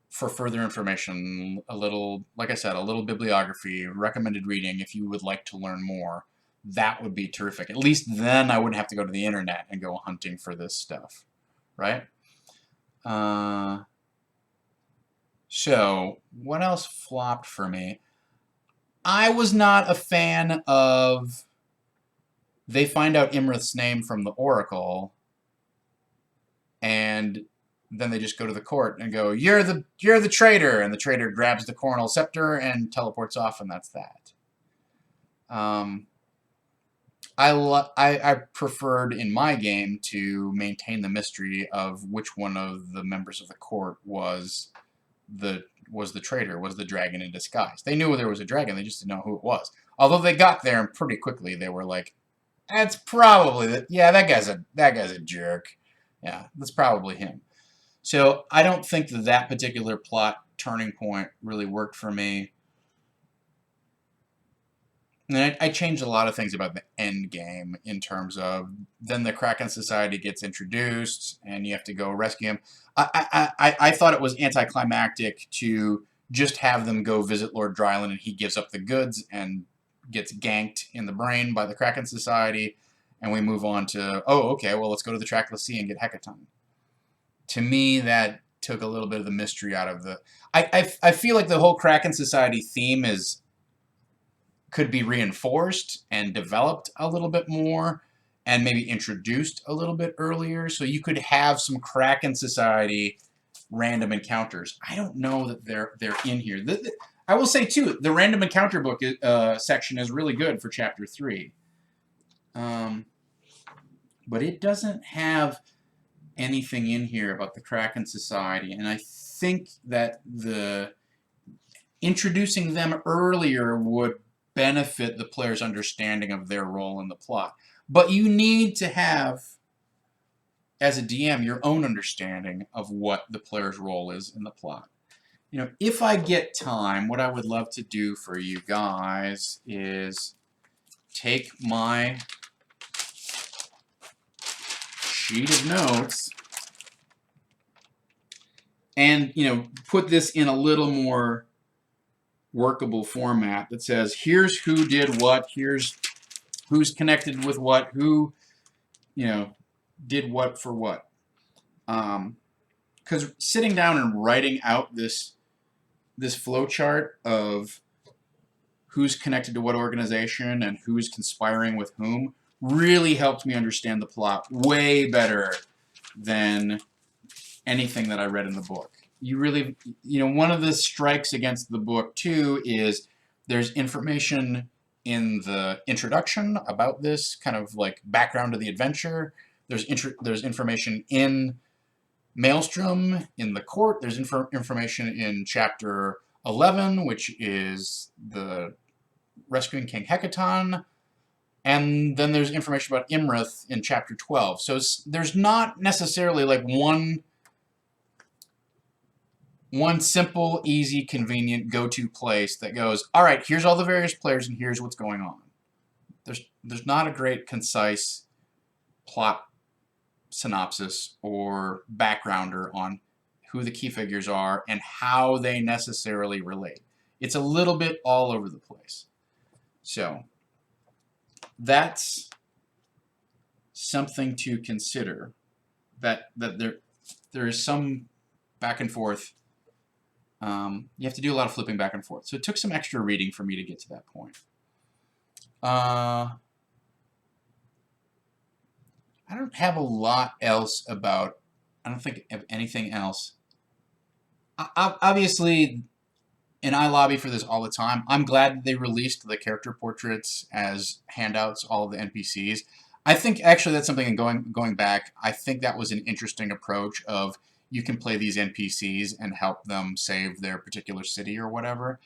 for further information, a little, like I said, a little bibliography, recommended reading if you would like to learn more. That would be terrific. At least then I wouldn't have to go to the internet and go hunting for this stuff, right? So, what else flopped for me? I was not a fan of, they find out Imrith's name from the Oracle, and then they just go to the court and go, you're the traitor, and the traitor grabs the coronal scepter and teleports off, and that's that. I preferred in my game to maintain the mystery of which one of the members of the court was the traitor, was the dragon in disguise. They knew there was a dragon, they just didn't know who it was. Although they got there and pretty quickly they were like, that's probably yeah, that guy's a jerk. Yeah, that's probably him. So I don't think that particular plot turning point really worked for me. And I changed a lot of things about the end game in terms of then the Kraken Society gets introduced and you have to go rescue him. I thought it was anticlimactic to just have them go visit Lord Dryland and he gives up the goods and gets ganked in the brain by the Kraken Society, and we move on to, oh, okay, well, let's go to the Trackless Sea and get Hecaton. To me, that took a little bit of the mystery out of the... I feel like the whole Kraken Society theme could be reinforced and developed a little bit more and maybe introduced a little bit earlier, so you could have some Kraken Society random encounters. I don't know that they're in here. I will say, too, the random encounter book section is really good for Chapter 3. But it doesn't have anything in here about the Kraken Society, and I think that introducing them earlier would benefit the player's understanding of their role in the plot. But you need to have, as a DM, your own understanding of what the player's role is in the plot. You know, if I get time, what I would love to do for you guys is take my sheet of notes and, you know, put this in a little more workable format that says, here's who did what, here's who's connected with what, who, you know, did what for what. Because sitting down and writing out this flow chart of who's connected to what organization and who's conspiring with whom really helped me understand the plot way better than anything that I read in the book. you really, one of the strikes against the book too is there's information in the introduction about this kind of like background to the adventure. There's information in Maelstrom in the court. There's information in chapter 11, which is the rescuing King Hecaton. And then there's information about Imrith in chapter 12. So there's not necessarily like one simple, easy, convenient go-to place that goes, all right, here's all the various players and here's what's going on. There's not a great concise plot synopsis or backgrounder on who the key figures are and how they necessarily relate. It's a little bit all over the place. So that's something to consider, that there is some back and forth. You have to do a lot of flipping back and forth. So it took some extra reading for me to get to that point. I don't have a lot else about, I don't think of anything else. Obviously, and I lobby for this all the time, I'm glad that they released the character portraits as handouts, all of the NPCs. I think actually that's something, going back, I think that was an interesting approach of you can play these NPCs and help them save their particular city or whatever.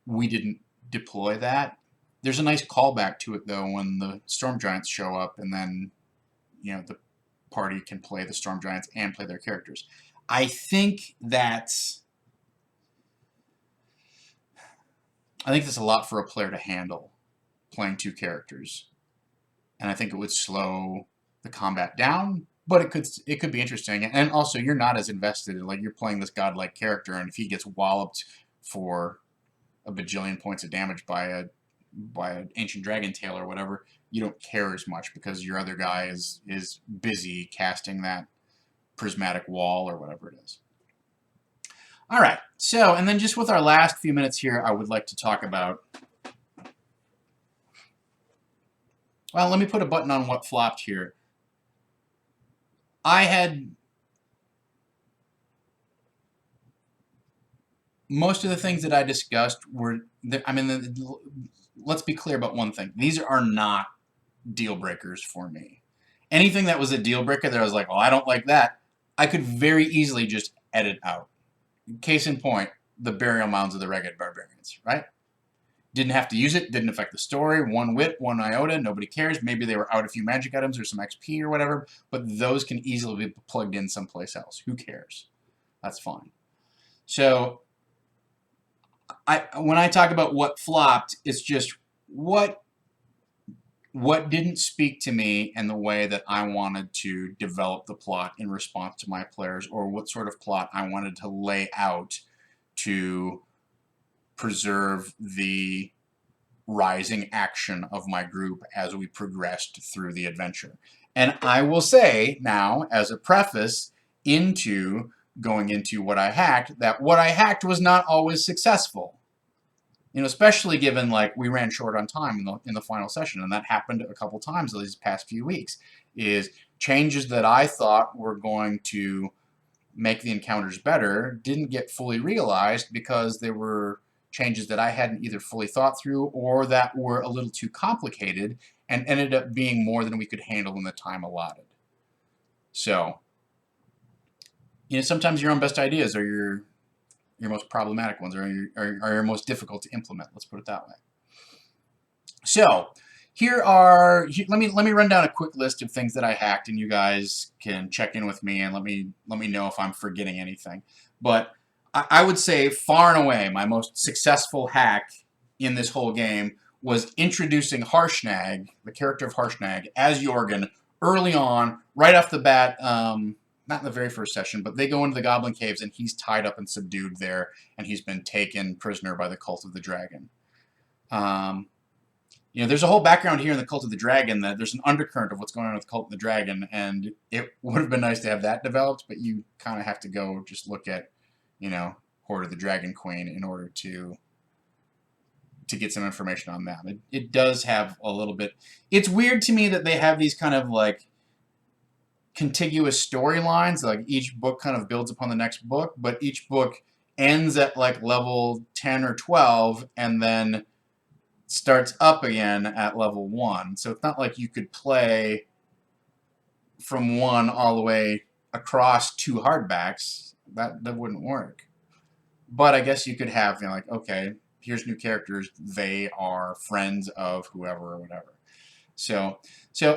We didn't deploy that. There's a nice callback to it though when the Storm Giants show up, and then the party can play the Storm Giants and play their characters. I think that's a lot for a player to handle, playing two characters. And I think it would slow the combat down, but it could be interesting. And also, you're not as invested. Like, you're playing this godlike character, and if he gets walloped for a bajillion points of damage by an ancient dragon tail or whatever, you don't care as much because your other guy is busy casting that prismatic wall or whatever it is. All right, so, and then just with our last few minutes here, I would like to talk about, well, let me put a button on what flopped here. I had most of the things that I discussed were, let's be clear about one thing. These are not deal breakers for me. Anything that was a deal breaker that I was like, well, I don't like that, I could very easily just edit out. Case in point, the burial mounds of the Ragged Barbarians, right? Didn't have to use it, didn't affect the story, one whit, one iota, nobody cares. Maybe they were out a few magic items or some XP or whatever, but those can easily be plugged in someplace else. Who cares? That's fine. So when I talk about what flopped, it's just what didn't speak to me in the way that I wanted to develop the plot in response to my players, or what sort of plot I wanted to lay out to preserve the rising action of my group as we progressed through the adventure. And I will say now, as a preface into going into what I hacked, that what I hacked was not always successful. Especially given, like, we ran short on time in the final session, and that happened a couple times these past few weeks, is changes that I thought were going to make the encounters better didn't get fully realized because they were changes that I hadn't either fully thought through or that were a little too complicated and ended up being more than we could handle in the time allotted. So, sometimes your own best ideas are your most problematic ones, or your most difficult to implement. Let's put it that way. So let me run down a quick list of things that I hacked, and you guys can check in with me and let me know if I'm forgetting anything. But I would say far and away my most successful hack in this whole game was introducing Harshnag, the character of Harshnag, as Jorgen early on, right off the bat. Not in the very first session, but they go into the Goblin Caves and he's tied up and subdued there, and he's been taken prisoner by the Cult of the Dragon. There's a whole background here in the Cult of the Dragon, that there's an undercurrent of what's going on with the Cult of the Dragon, and it would have been nice to have that developed, but you kind of have to go just look at, Horde of the Dragon Queen in order to get some information on that. It does have a little bit. It's weird to me that they have these kind of like contiguous storylines. Like each book kind of builds upon the next book, but each book ends at like level 10 or 12 and then starts up again at level 1. So it's not like you could play from 1 all the way across 2 hardbacks. That wouldn't work. But I guess you could have, you know, like, okay, here's new characters. They are friends of whoever or whatever. So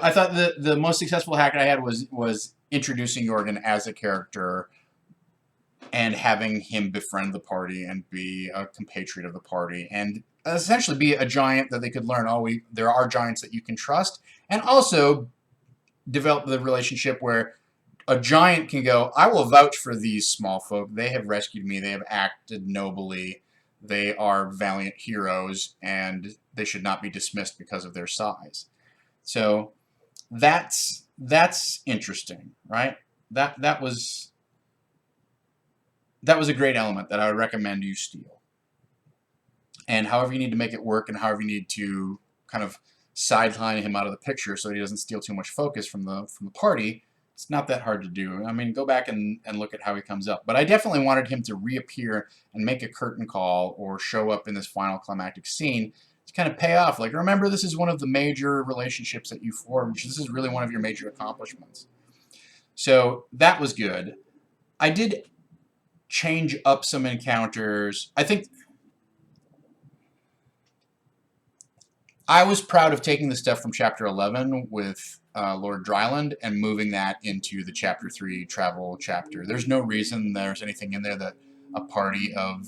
I thought the most successful hack I had was introducing Jorgen as a character and having him befriend the party and be a compatriot of the party and essentially be a giant that they could learn. Oh, there are giants that you can trust, and also develop the relationship where a giant can go, I will vouch for these small folk. They have rescued me. They have acted nobly. They are valiant heroes, and they should not be dismissed because of their size. So that's interesting, right? That was a great element that I would recommend you steal. And however you need to make it work, and however you need to kind of sideline him out of the picture so he doesn't steal too much focus from the party, it's not that hard to do. I mean, go back and look at how he comes up. But I definitely wanted him to reappear and make a curtain call or show up in this final climactic scene to kind of pay off. Like, remember, this is one of the major relationships that you formed. This is really one of your major accomplishments. So that was good. I did change up some encounters. I think I was proud of taking the stuff from Chapter 11 with Lord Dryland and moving that into the Chapter 3 travel chapter. There's no reason there's anything in there that a party of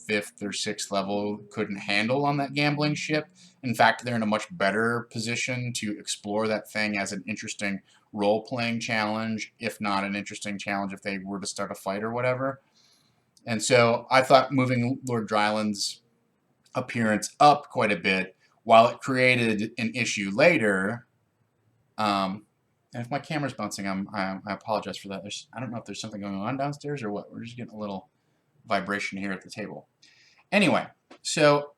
5th or 6th level couldn't handle on that gambling ship. In fact, they're in a much better position to explore that thing as an interesting role-playing challenge, if not an interesting challenge if they were to start a fight or whatever. And so I thought moving Lord Dryland's appearance up quite a bit, while it created an issue later, and if my camera's bouncing, I apologize for that. I don't know if there's something going on downstairs or what. We're just getting a little vibration here at the table. Anyway, so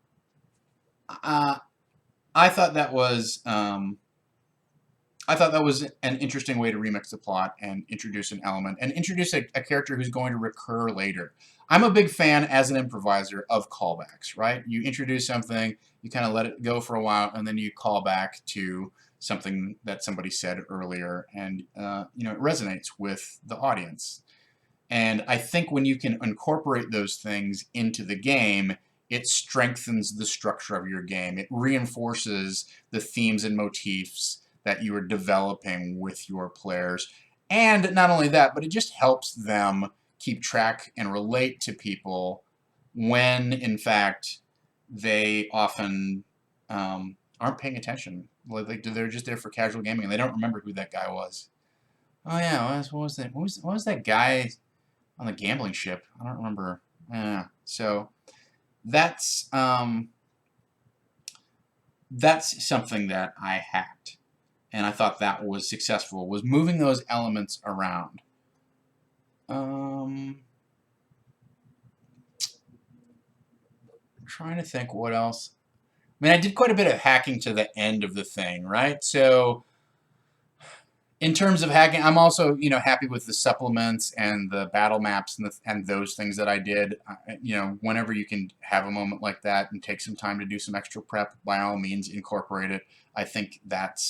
I thought that was an interesting way to remix the plot and introduce an element and introduce a character who's going to recur later. I'm a big fan as an improviser of callbacks, right? You introduce something, you kind of let it go for a while, and then you call back to something that somebody said earlier, and it resonates with the audience. And I think when you can incorporate those things into the game, it strengthens the structure of your game. It reinforces the themes and motifs that you are developing with your players. And not only that, but it just helps them keep track and relate to people when, in fact, they often aren't paying attention. Like they're just there for casual gaming and they don't remember who that guy was. Oh yeah, what was that? What was that guy on the gambling ship? I don't remember. So that's something that I hacked, and I thought that was successful. Was moving those elements around. I'm trying to think what else. I mean, I did quite a bit of hacking to the end of the thing, right? So in terms of hacking, I'm also, happy with the supplements and the battle maps and those things that I did. Whenever you can have a moment like that and take some time to do some extra prep, by all means, incorporate it. I think that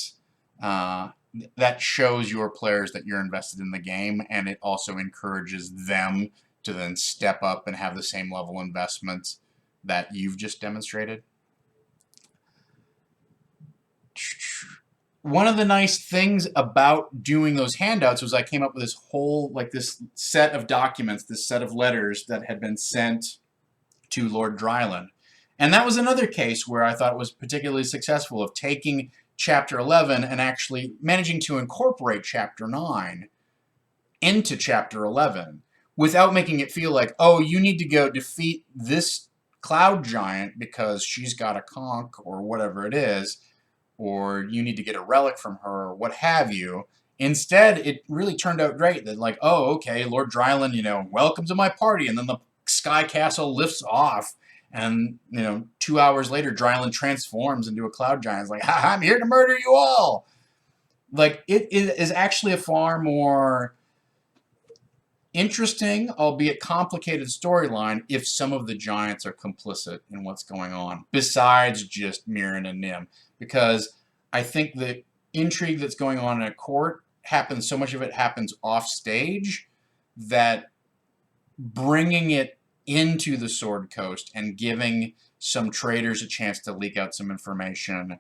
shows your players that you're invested in the game, and it also encourages them to then step up and have the same level of investment that you've just demonstrated. One of the nice things about doing those handouts was I came up with this whole, this set of documents, this set of letters that had been sent to Lord Dryland. And that was another case where I thought it was particularly successful, of taking Chapter 11 and actually managing to incorporate Chapter 9 into Chapter 11 without making it feel like, oh, you need to go defeat this cloud giant because she's got a conch or whatever it is, or you need to get a relic from her, or what have you. Instead, it really turned out great that, oh, okay, Lord Dryland, welcome to my party, and then the sky castle lifts off, and, 2 hours later, Dryland transforms into a cloud giant. It's like, ha, I'm here to murder you all! Like, it is actually a far more interesting, albeit complicated storyline if some of the giants are complicit in what's going on, besides just Mirren and Nim. Because I think the intrigue that's going on in a court happens, so much of it happens off stage, that bringing it into the Sword Coast and giving some traders a chance to leak out some information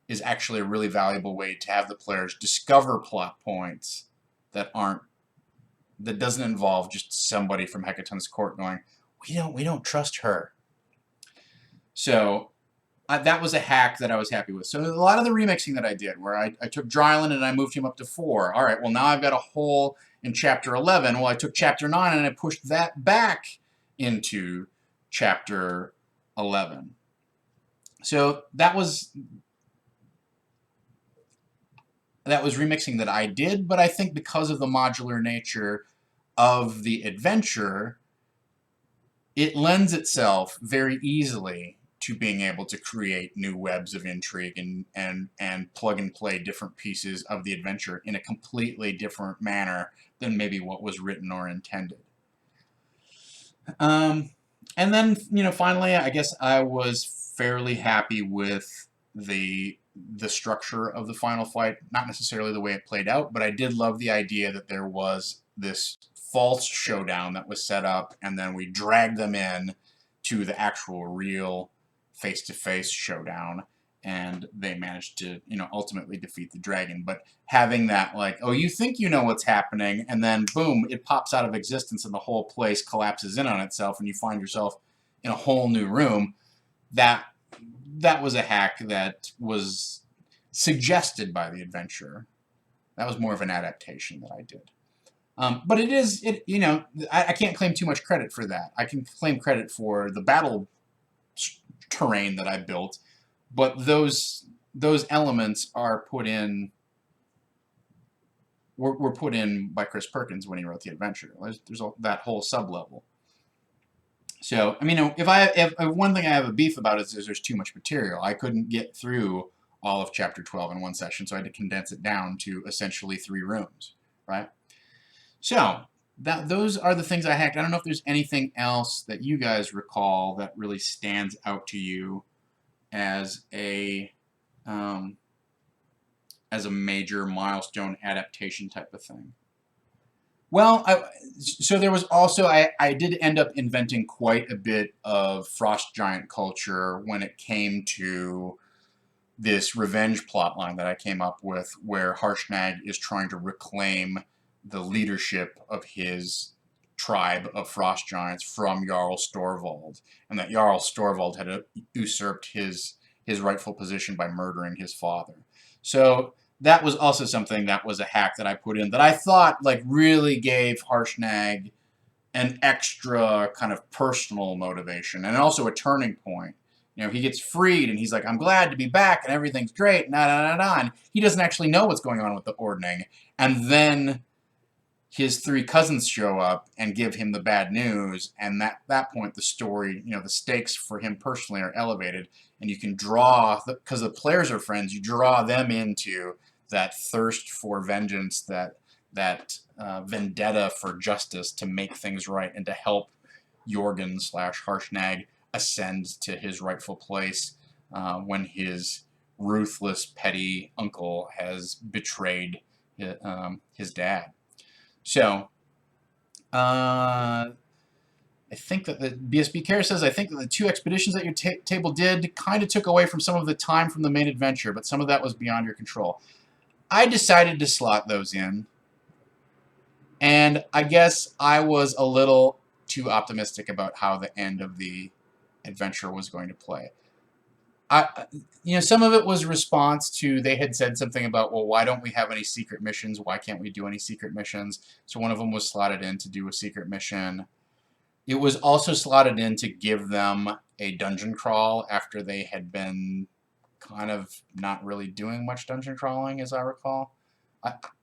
is actually a really valuable way to have the players discover plot points that aren't that doesn't involve just somebody from Hecaton's court going, we don't trust her. So that was a hack that I was happy with. So a lot of the remixing that I did, where I took Dryland and I moved him up to 4. All right, well, now I've got a hole in Chapter 11. Well, I took Chapter 9 and I pushed that back into Chapter 11. So that was remixing that I did, but I think because of the modular nature of the adventure, it lends itself very easily to being able to create new webs of intrigue and plug and play different pieces of the adventure in a completely different manner than maybe what was written or intended. And then, finally, I guess I was fairly happy with the structure of the final fight. Not necessarily the way it played out, but I did love the idea that there was this false showdown that was set up, and then we dragged them in to the actual real face-to-face showdown, and they managed to, ultimately defeat the dragon. But having that, like, oh, you think you know what's happening, and then boom, it pops out of existence and the whole place collapses in on itself, and you find yourself in a whole new room, that was a hack that was suggested by the adventure. That was more of an adaptation that I did. But I can't claim too much credit for that. I can claim credit for the battle terrain that I built, but those elements are put in were put in by Chris Perkins when he wrote the adventure. There's that whole sub-level. So, I mean, if one thing I have a beef about is there's too much material. I couldn't get through all of Chapter 12 in one session, so I had to condense it down to essentially 3 rooms, right? So, those are the things I hacked. I don't know if there's anything else that you guys recall that really stands out to you as a major milestone adaptation type of thing. Well, so there was also, I did end up inventing quite a bit of Frost Giant culture when it came to this revenge plotline that I came up with, where Harshnag is trying to reclaim the leadership of his tribe of Frost Giants from Jarl Storvald, and that Jarl Storvald had usurped his rightful position by murdering his father. So that was also something that was a hack that I put in that I thought like really gave Harshnag an extra kind of personal motivation and also a turning point. He gets freed and he's like, I'm glad to be back and everything's great, and he doesn't actually know what's going on with the Ordning. And then his 3 cousins show up and give him the bad news, and at that point the story, the stakes for him personally are elevated, and you can draw, because the players are friends, you draw them into that thirst for vengeance, that vendetta for justice to make things right and to help Jorgen/Harshnag ascend to his rightful place when his ruthless, petty uncle has betrayed his dad. So, I think that the BSB Care says, I think that the 2 expeditions that your table did kind of took away from some of the time from the main adventure, but some of that was beyond your control. I decided to slot those in, and I guess I was a little too optimistic about how the end of the adventure was going to play. Some of it was response to, they had said something about, well, why don't we have any secret missions? Why can't we do any secret missions? So one of them was slotted in to do a secret mission. It was also slotted in to give them a dungeon crawl after they had been kind of not really doing much dungeon crawling, as I recall.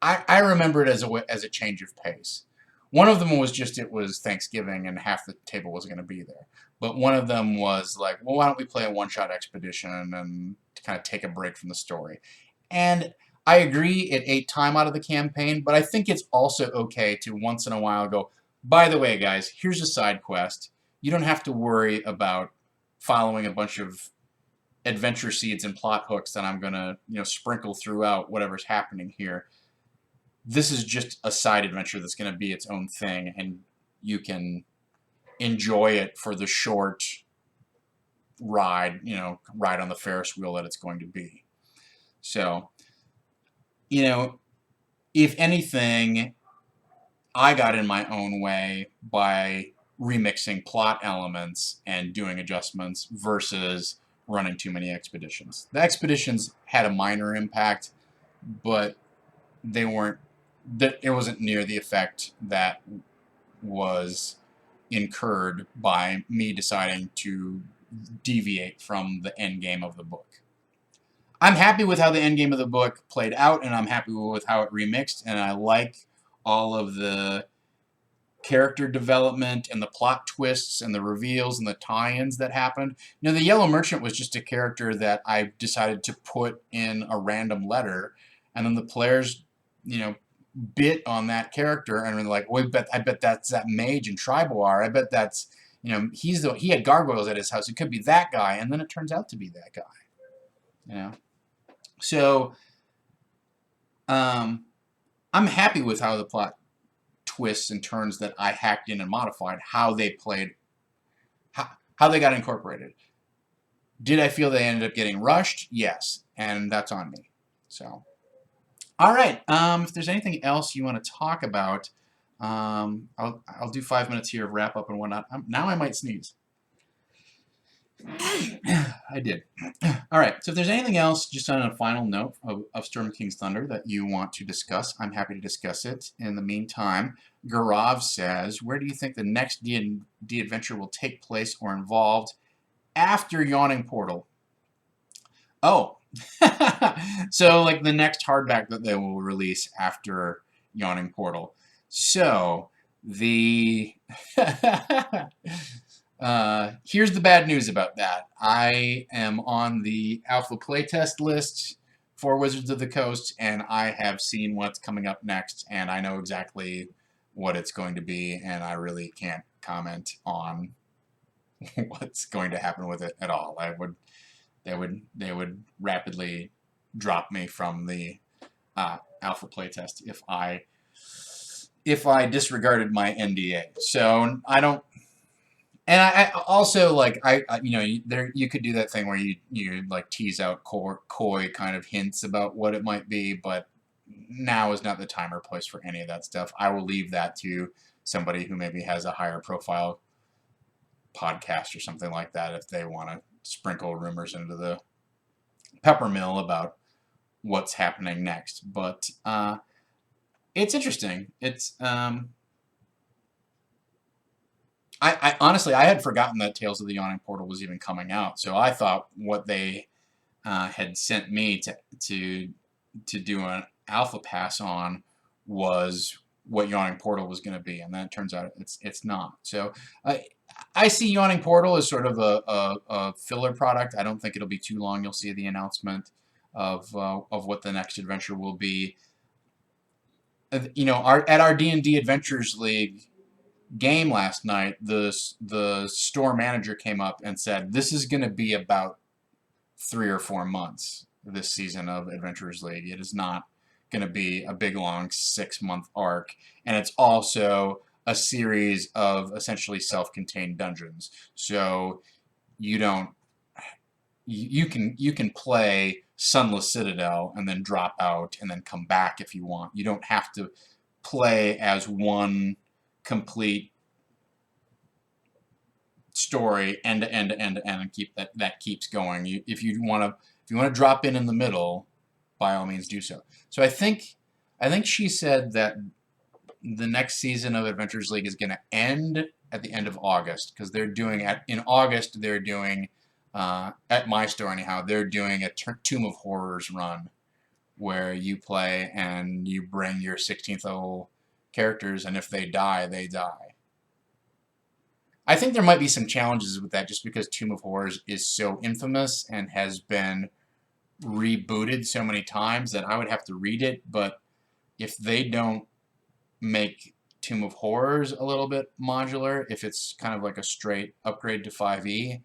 I remember it as a change of pace. One of them was just, it was Thanksgiving and half the table was going to be there. But one of them was like, well, why don't we play a one-shot expedition and kind of take a break from the story? And I agree it ate time out of the campaign, but I think it's also okay to once in a while go, by the way, guys, here's a side quest. You don't have to worry about following a bunch of adventure seeds and plot hooks that I'm gonna, sprinkle throughout whatever's happening here. This is just a side adventure that's gonna be its own thing, and you can enjoy it for the short ride, ride on the Ferris wheel that it's going to be. So, if anything, I got in my own way by remixing plot elements and doing adjustments versus running too many expeditions. The expeditions had a minor impact, but they weren't. It wasn't near the effect that was incurred by me deciding to deviate from the end game of the book. I'm happy with how the end game of the book played out, and I'm happy with how it remixed, and I like all of the character development and the plot twists and the reveals and the tie-ins that happened. The Yellow Merchant was just a character that I decided to put in a random letter, and then the players, bit on that character and were like, "Well, I bet that's that mage in Triboar. I bet that's, he had gargoyles at his house. It could be that guy." And then it turns out to be that guy. So, I'm happy with how the plot twists and turns that I hacked in and modified, how they played, how they got incorporated. Did I feel they ended up getting rushed? Yes, and that's on me. So, all right. If there's anything else you want to talk about, I'll do 5 minutes here of wrap up and whatnot. Now I might sneeze. I did. All right, so if there's anything else, just on a final note of Storm King's Thunder that you want to discuss, I'm happy to discuss it. In the meantime, Garav says, where do you think the next D&D adventure will take place or involved after Yawning Portal? Oh, so like the next hardback that they will release after Yawning Portal. So, here's the bad news about that. I am on the alpha playtest list for Wizards of the Coast, and I have seen what's coming up next, and I know exactly what it's going to be, and I really can't comment on what's going to happen with it at all. They would rapidly drop me from the alpha playtest if I disregarded my NDA. So I don't. And I also like you could do that thing where you like tease out coy kind of hints about what it might be, but now is not the time or place for any of that stuff. I will leave that to somebody who maybe has a higher profile podcast or something like that if they want to sprinkle rumors into the peppermill about what's happening next. But it's interesting. It's I honestly, I had forgotten that Tales of the Yawning Portal was even coming out, so I thought what they had sent me to do an alpha pass on was what Yawning Portal was going to be, and then it turns out it's not. So I see Yawning Portal as sort of a filler product. I don't think it'll be too long. You'll see the announcement of what the next adventure will be. At our D&D Adventures League game last night, the store manager came up and said, this is going to be about 3 or 4 months this season of Adventurers League. It is not going to be a big long 6-month arc, and it's also a series of essentially self-contained dungeons. So you can play Sunless Citadel and then drop out and then come back if you want. You don't have to play as one complete story end to end to end to end and keep that keeps going. If you want to drop in the middle, by all means do so. So I think she said that the next season of Adventures League is going to end at the end of August, because they're doing at my store anyhow, they're doing a Tomb of Horrors run where you play and you bring your 16th level characters, and if they die, they die. I think there might be some challenges with that just because Tomb of Horrors is so infamous and has been rebooted so many times that I would have to read it, but if they don't make Tomb of Horrors a little bit modular, if it's kind of like a straight upgrade to 5e,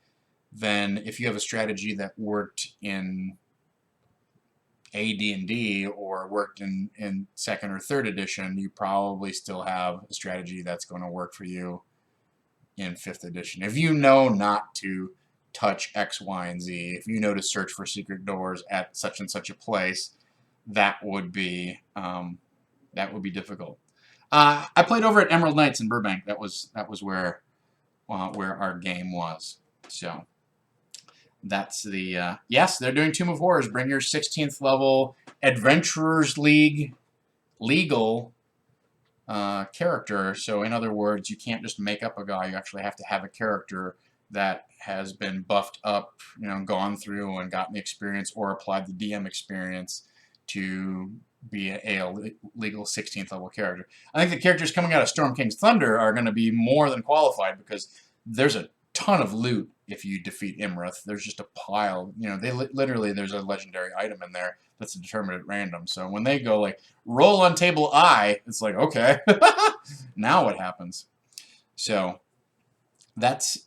then if you have a strategy that worked in AD&D or worked in second or third edition, you probably still have a strategy that's going to work for you in 5th edition. If you know not to touch X, Y, and Z, if you know to search for secret doors at such and such a place, that would be difficult. I played over at Emerald Knights in Burbank. That was where our game was. So that's the yes, they're doing Tomb of Horrors. Bring your 16th level Adventurers League legal character. So in other words, you can't just make up a guy. You actually have to have a character that has been buffed up, gone through and gotten the experience or applied the DM experience to be a legal 16th level character. I think the characters coming out of Storm King's Thunder are going to be more than qualified because there's a ton of loot if you defeat Imrith. There's just a pile. They literally, there's a legendary item in there that's determined at random. So when they go like roll on table I, it's like, okay, now what happens? So that's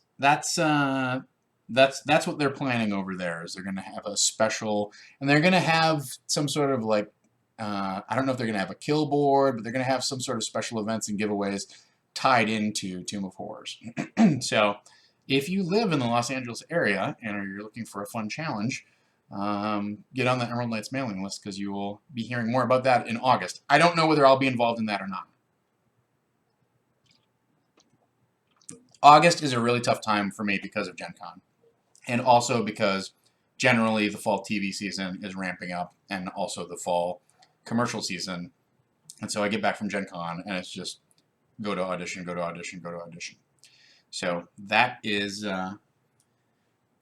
what they're planning over there. Is they're going to have a special, and they're going to have some sort of like, I don't know if they're going to have a kill board, but they're going to have some sort of special events and giveaways tied into Tomb of Horrors. So if you live in the Los Angeles area and you're looking for a fun challenge, get on the Emerald Knights mailing list because you will be hearing more about that in August. I don't know whether I'll be involved in that or not. August is a really tough time for me because of Gen Con, and also because generally the fall TV season is ramping up and also the fall commercial season. And so I get back from Gen Con and it's just go to audition, go to audition, go to audition. So that is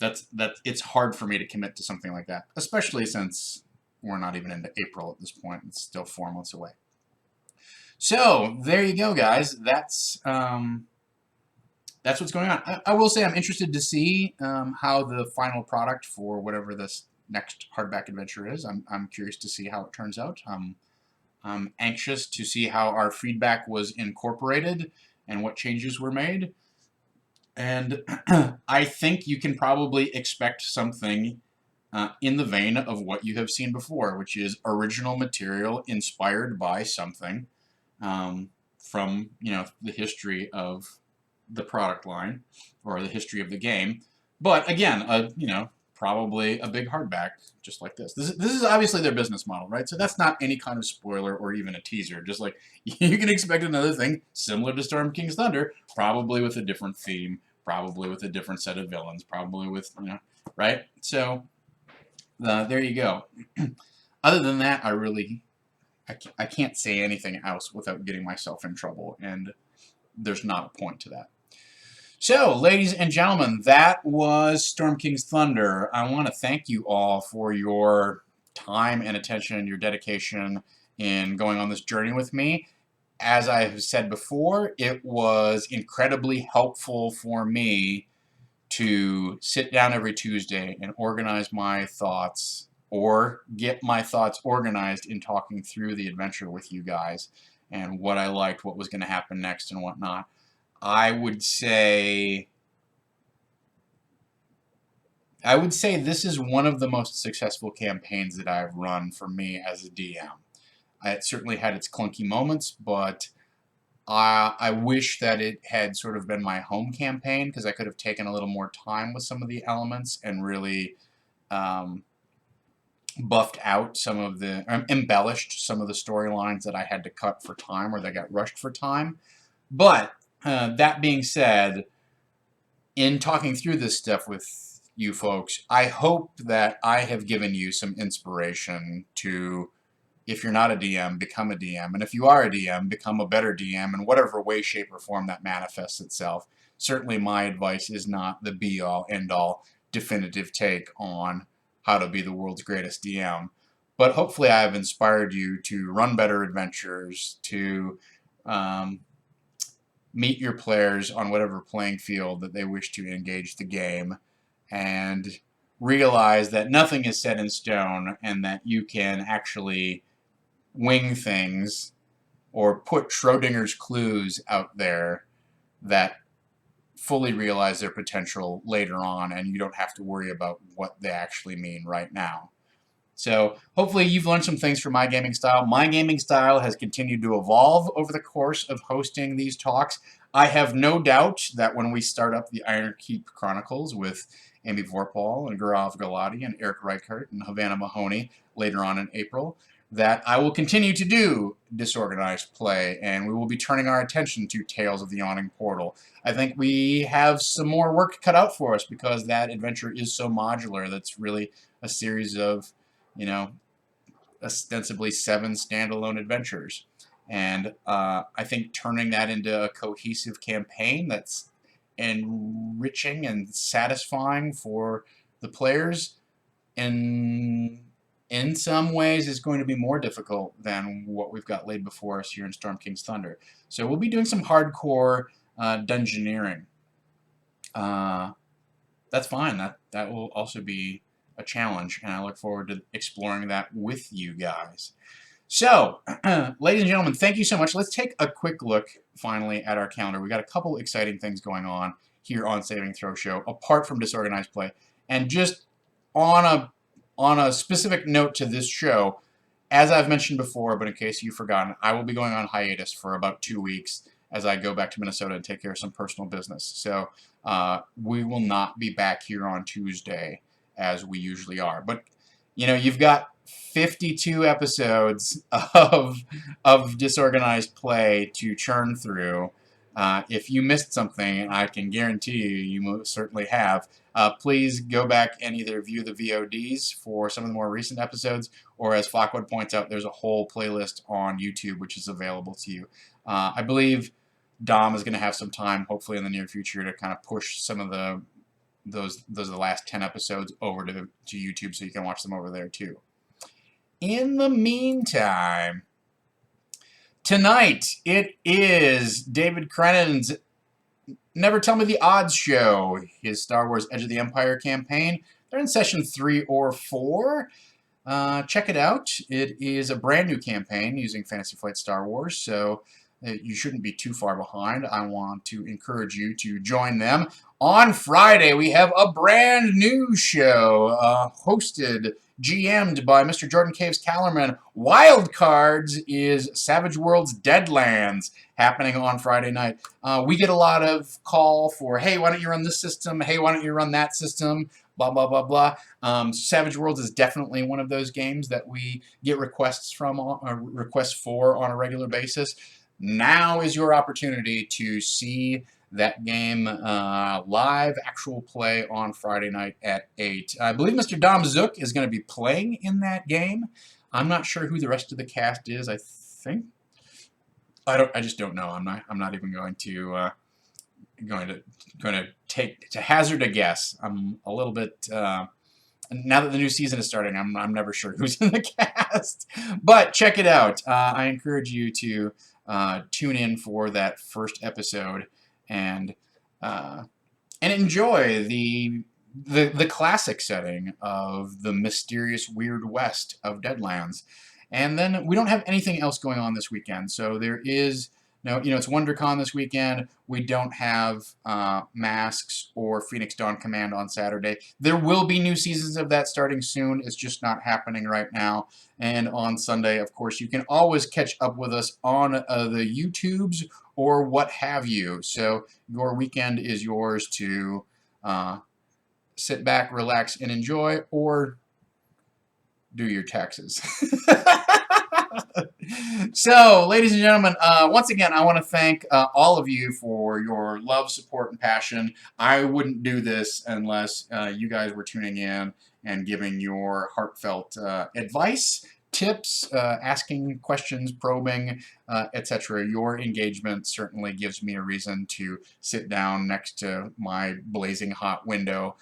it's hard for me to commit to something like that, especially since we're not even into April at this point. It's still 4 months away. So there you go, guys. That's what's going on. I will say I'm interested to see how the final product for whatever this next hardback adventure is. I'm curious to see how it turns out. I'm anxious to see how our feedback was incorporated and what changes were made. And I think you can probably expect something in the vein of what you have seen before, which is original material inspired by something from the history of the product line or the history of the game. But again, probably a big hardback just like this. This is obviously their business model, right? So that's not any kind of spoiler or even a teaser. Just like you can expect another thing similar to Storm King's Thunder, probably with a different theme, probably with a different set of villains, probably with, right? So there you go. Other than that, I can't say anything else without getting myself in trouble, and there's not a point to that. So, ladies and gentlemen, that was Storm King's Thunder. I want to thank you all for your time and attention, your dedication in going on this journey with me. As I have said before, it was incredibly helpful for me to sit down every Tuesday and organize my thoughts or get my thoughts organized in talking through the adventure with you guys and what I liked, what was going to happen next, and whatnot. I would say this is one of the most successful campaigns that I've run for me as a DM. It certainly had its clunky moments, but I wish that it had sort of been my home campaign because I could have taken a little more time with some of the elements and really buffed out some of the, embellished some of the storylines that I had to cut for time or that got rushed for time. But that being said, in talking through this stuff with you folks, I hope that I have given you some inspiration to, if you're not a DM, become a DM. And if you are a DM, become a better DM in whatever way, shape, or form that manifests itself. Certainly my advice is not the be-all, end-all, definitive take on how to be the world's greatest DM. But hopefully I have inspired you to run better adventures, to meet your players on whatever playing field that they wish to engage the game, and realize that nothing is set in stone and that you can actually wing things or put Schrodinger's clues out there that fully realize their potential later on, and you don't have to worry about what they actually mean right now. So hopefully you've learned some things from my gaming style. My gaming style has continued to evolve over the course of hosting these talks. I have no doubt that when we start up the Iron Keep Chronicles with Amy Vorpal and Gaurav Galati and Eric Reichert and Havana Mahoney later on in April, that I will continue to do disorganized play, and we will be turning our attention to Tales of the Yawning Portal. I think we have some more work cut out for us because that adventure is so modular. That's really a series of, you know, ostensibly 7 standalone adventures. And I think turning that into a cohesive campaign that's enriching and satisfying for the players in some ways is going to be more difficult than what we've got laid before us here in Storm King's Thunder. So we'll be doing some hardcore dungeoneering. That's fine. That will also be a challenge, and I look forward to exploring that with you guys. So, ladies and gentlemen, thank you so much. Let's take a quick look, finally, at our calendar. We got a couple exciting things going on here on Saving Throw Show, apart from Disorganized Play. And just on a specific note to this show, as I've mentioned before, but in case you've forgotten, I will be going on hiatus for about 2 weeks as I go back to Minnesota and take care of some personal business. So we will not be back here on Tuesday as we usually are. But, you know, you've got 52 episodes of Disorganized Play to churn through. If you missed something, I can guarantee you most certainly have. Please go back and either view the VODs for some of the more recent episodes, or as Flockwood points out, there's a whole playlist on YouTube which is available to you. I believe Dom is going to have some time, hopefully in the near future, to kind of push some of those are the last 10 episodes over to YouTube, so you can watch them over there too. In the meantime, tonight it is David Crennan's Never Tell Me the Odds show, his Star Wars Edge of the Empire campaign. They're in session 3 or 4. Check it out. It is a brand new campaign using Fantasy Flight Star Wars, so you shouldn't be too far behind. I want to encourage you to join them. On Friday, we have a brand new show hosted, GM'd by Mr. Jordan Caves Callerman. Wild Cards is Savage Worlds Deadlands, happening on Friday night. We get a lot of call for, hey, why don't you run this system? Hey, why don't you run that system? Blah, blah, blah, blah. Savage Worlds is definitely one of those games that we get requests for on a regular basis. Now is your opportunity to see that game live, actual play on Friday night at 8. I believe Mr. Dom Zook is going to be playing in that game. I'm not sure who the rest of the cast is. I think I just don't know. I'm not even going to hazard a guess. I'm a little bit now that the new season is starting, I'm never sure who's in the cast. But check it out. I encourage you to tune in for that first episode and enjoy the classic setting of the mysterious Weird West of Deadlands. And then we don't have anything else going on this weekend, so there is no, it's WonderCon this weekend. We don't have Masks or Phoenix Dawn Command on Saturday. There will be new seasons of that starting soon. It's just not happening right now. And on Sunday, of course, you can always catch up with us on the YouTubes or what have you. So your weekend is yours to sit back, relax, and enjoy, or do your taxes. So, ladies and gentlemen, once again, I want to thank all of you for your love, support, and passion. I wouldn't do this unless you guys were tuning in and giving your heartfelt advice, tips, asking questions, probing, etc. Your engagement certainly gives me a reason to sit down next to my blazing hot window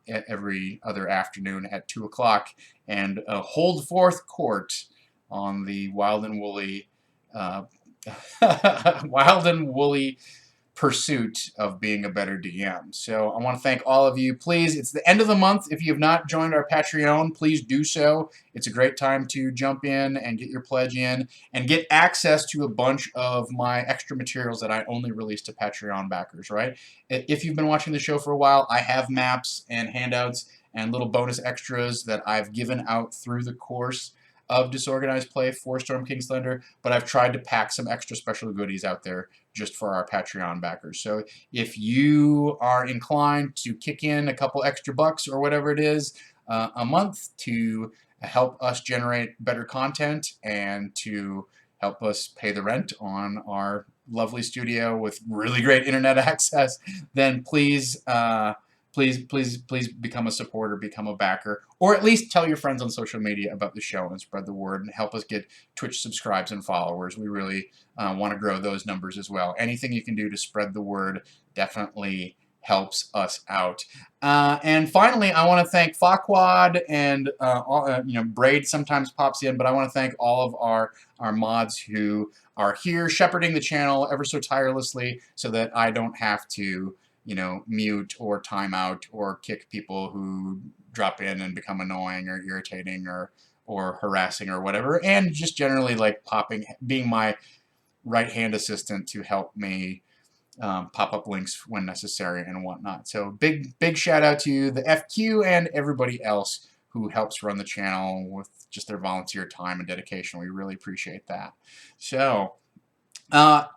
every other afternoon at 2 o'clock and hold forth court on the wild and woolly pursuit of being a better DM. So I want to thank all of you. Please, it's the end of the month. If you have not joined our Patreon, please do so. It's a great time to jump in and get your pledge in and get access to a bunch of my extra materials that I only release to Patreon backers, right? If you've been watching the show for a while, I have maps and handouts and little bonus extras that I've given out through the course of Disorganized Play for Storm King's Thunder, but I've tried to pack some extra special goodies out there just for our Patreon backers. So if you are inclined to kick in a couple extra bucks or whatever it is a month to help us generate better content and to help us pay the rent on our lovely studio with really great internet access, then please please become a supporter, become a backer, or at least tell your friends on social media about the show and spread the word and help us get Twitch subscribes and followers. We really want to grow those numbers as well. Anything you can do to spread the word definitely helps us out. And finally, I want to thank Farquaad and Braid sometimes pops in, but I want to thank all of our mods who are here shepherding the channel ever so tirelessly so that I don't have to mute or time out or kick people who drop in and become annoying or irritating or harassing or whatever, and just generally like being my right-hand assistant to help me pop up links when necessary and whatnot. So big shout out to the FQ and everybody else who helps run the channel with just their volunteer time and dedication. We really appreciate that. So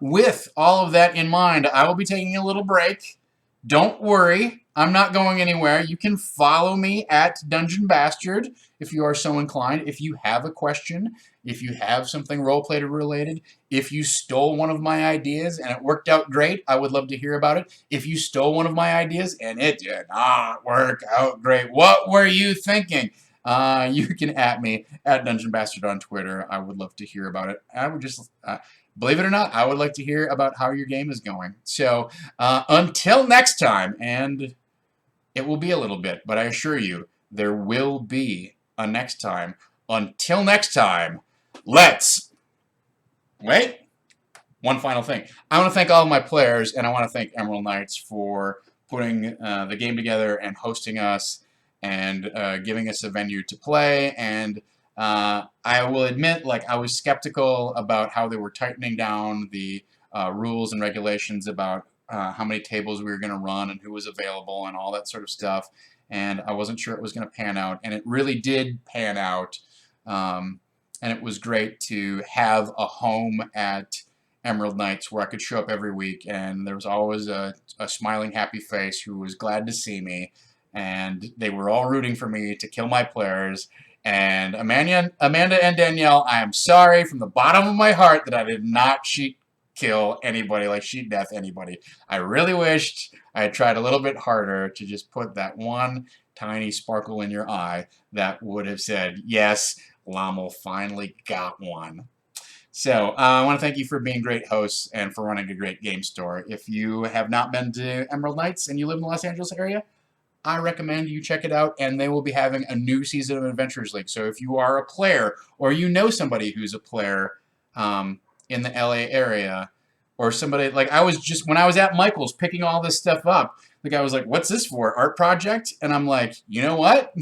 with all of that in mind, I will be taking a little break. Don't worry, I'm not going anywhere. You can follow me at Dungeon Bastard if you are so inclined. If you have a question, if you have something roleplay related, if you stole one of my ideas and it worked out great, I would love to hear about it. If you stole one of my ideas and it did not work out great, what were you thinking? You can at me at Dungeon Bastard on Twitter. I would love to hear about it. I would just... believe it or not, I would like to hear about how your game is going. So until next time, and it will be a little bit, but I assure you, there will be a next time. Until next time, let's... Wait. One final thing. I want to thank all of my players, and I want to thank Emerald Knights for putting the game together and hosting us and giving us a venue to play. And I will admit, like, I was skeptical about how they were tightening down the rules and regulations about how many tables we were going to run and who was available and all that sort of stuff. And I wasn't sure it was going to pan out. And it really did pan out. And it was great to have a home at Emerald Knights where I could show up every week. And there was always a smiling, happy face who was glad to see me. And they were all rooting for me to kill my players. And Amanda and Danielle, I am sorry from the bottom of my heart that I did not sheet kill anybody, like sheet death anybody. I really wished I had tried a little bit harder to just put that one tiny sparkle in your eye that would have said, yes, Lommel finally got one. So I want to thank you for being great hosts and for running a great game store. If you have not been to Emerald Knights and you live in the Los Angeles area, I recommend you check it out, and they will be having a new season of Adventures League. So if you are a player, or you know somebody who's a player in the LA area, or somebody, like when I was at Michael's picking all this stuff up, the guy was like, what's this for, art project? And I'm like, you know what?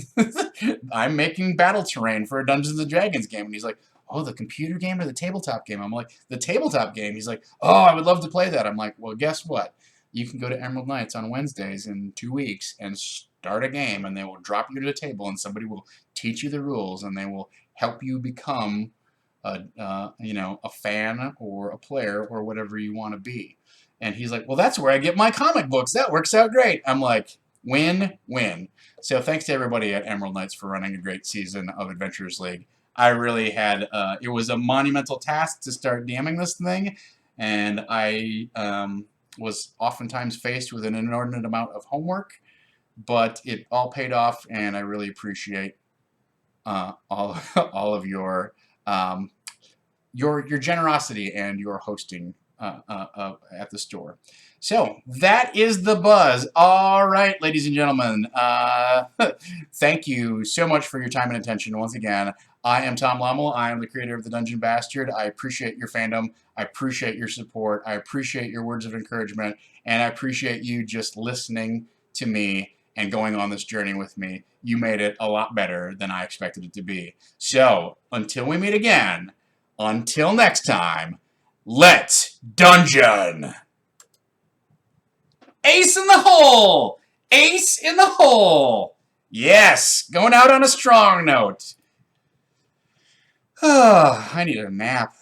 I'm making battle terrain for a Dungeons & Dragons game. And he's like, oh, the computer game or the tabletop game? I'm like, the tabletop game. He's like, oh, I would love to play that. I'm like, well, guess what? You can go to Emerald Knights on Wednesdays in 2 weeks and start a game, and they will drop you to the table, and somebody will teach you the rules, and they will help you become a fan or a player or whatever you want to be. And he's like, well, that's where I get my comic books. That works out great. I'm like, win-win. So thanks to everybody at Emerald Knights for running a great season of Adventures League. I really had, it was a monumental task to start DMing this thing, and I was oftentimes faced with an inordinate amount of homework, but it all paid off, and I really appreciate all of your generosity and your hosting at the store. So that is the buzz. All right, ladies and gentlemen, thank you so much for your time and attention once again. I am Tom Lommel. I am the creator of The Dungeon Bastard. I appreciate your fandom. I appreciate your support. I appreciate your words of encouragement. And I appreciate you just listening to me and going on this journey with me. You made it a lot better than I expected it to be. So, until we meet again, until next time, let's dungeon! Ace in the hole! Ace in the hole! Yes, going out on a strong note. I need a nap.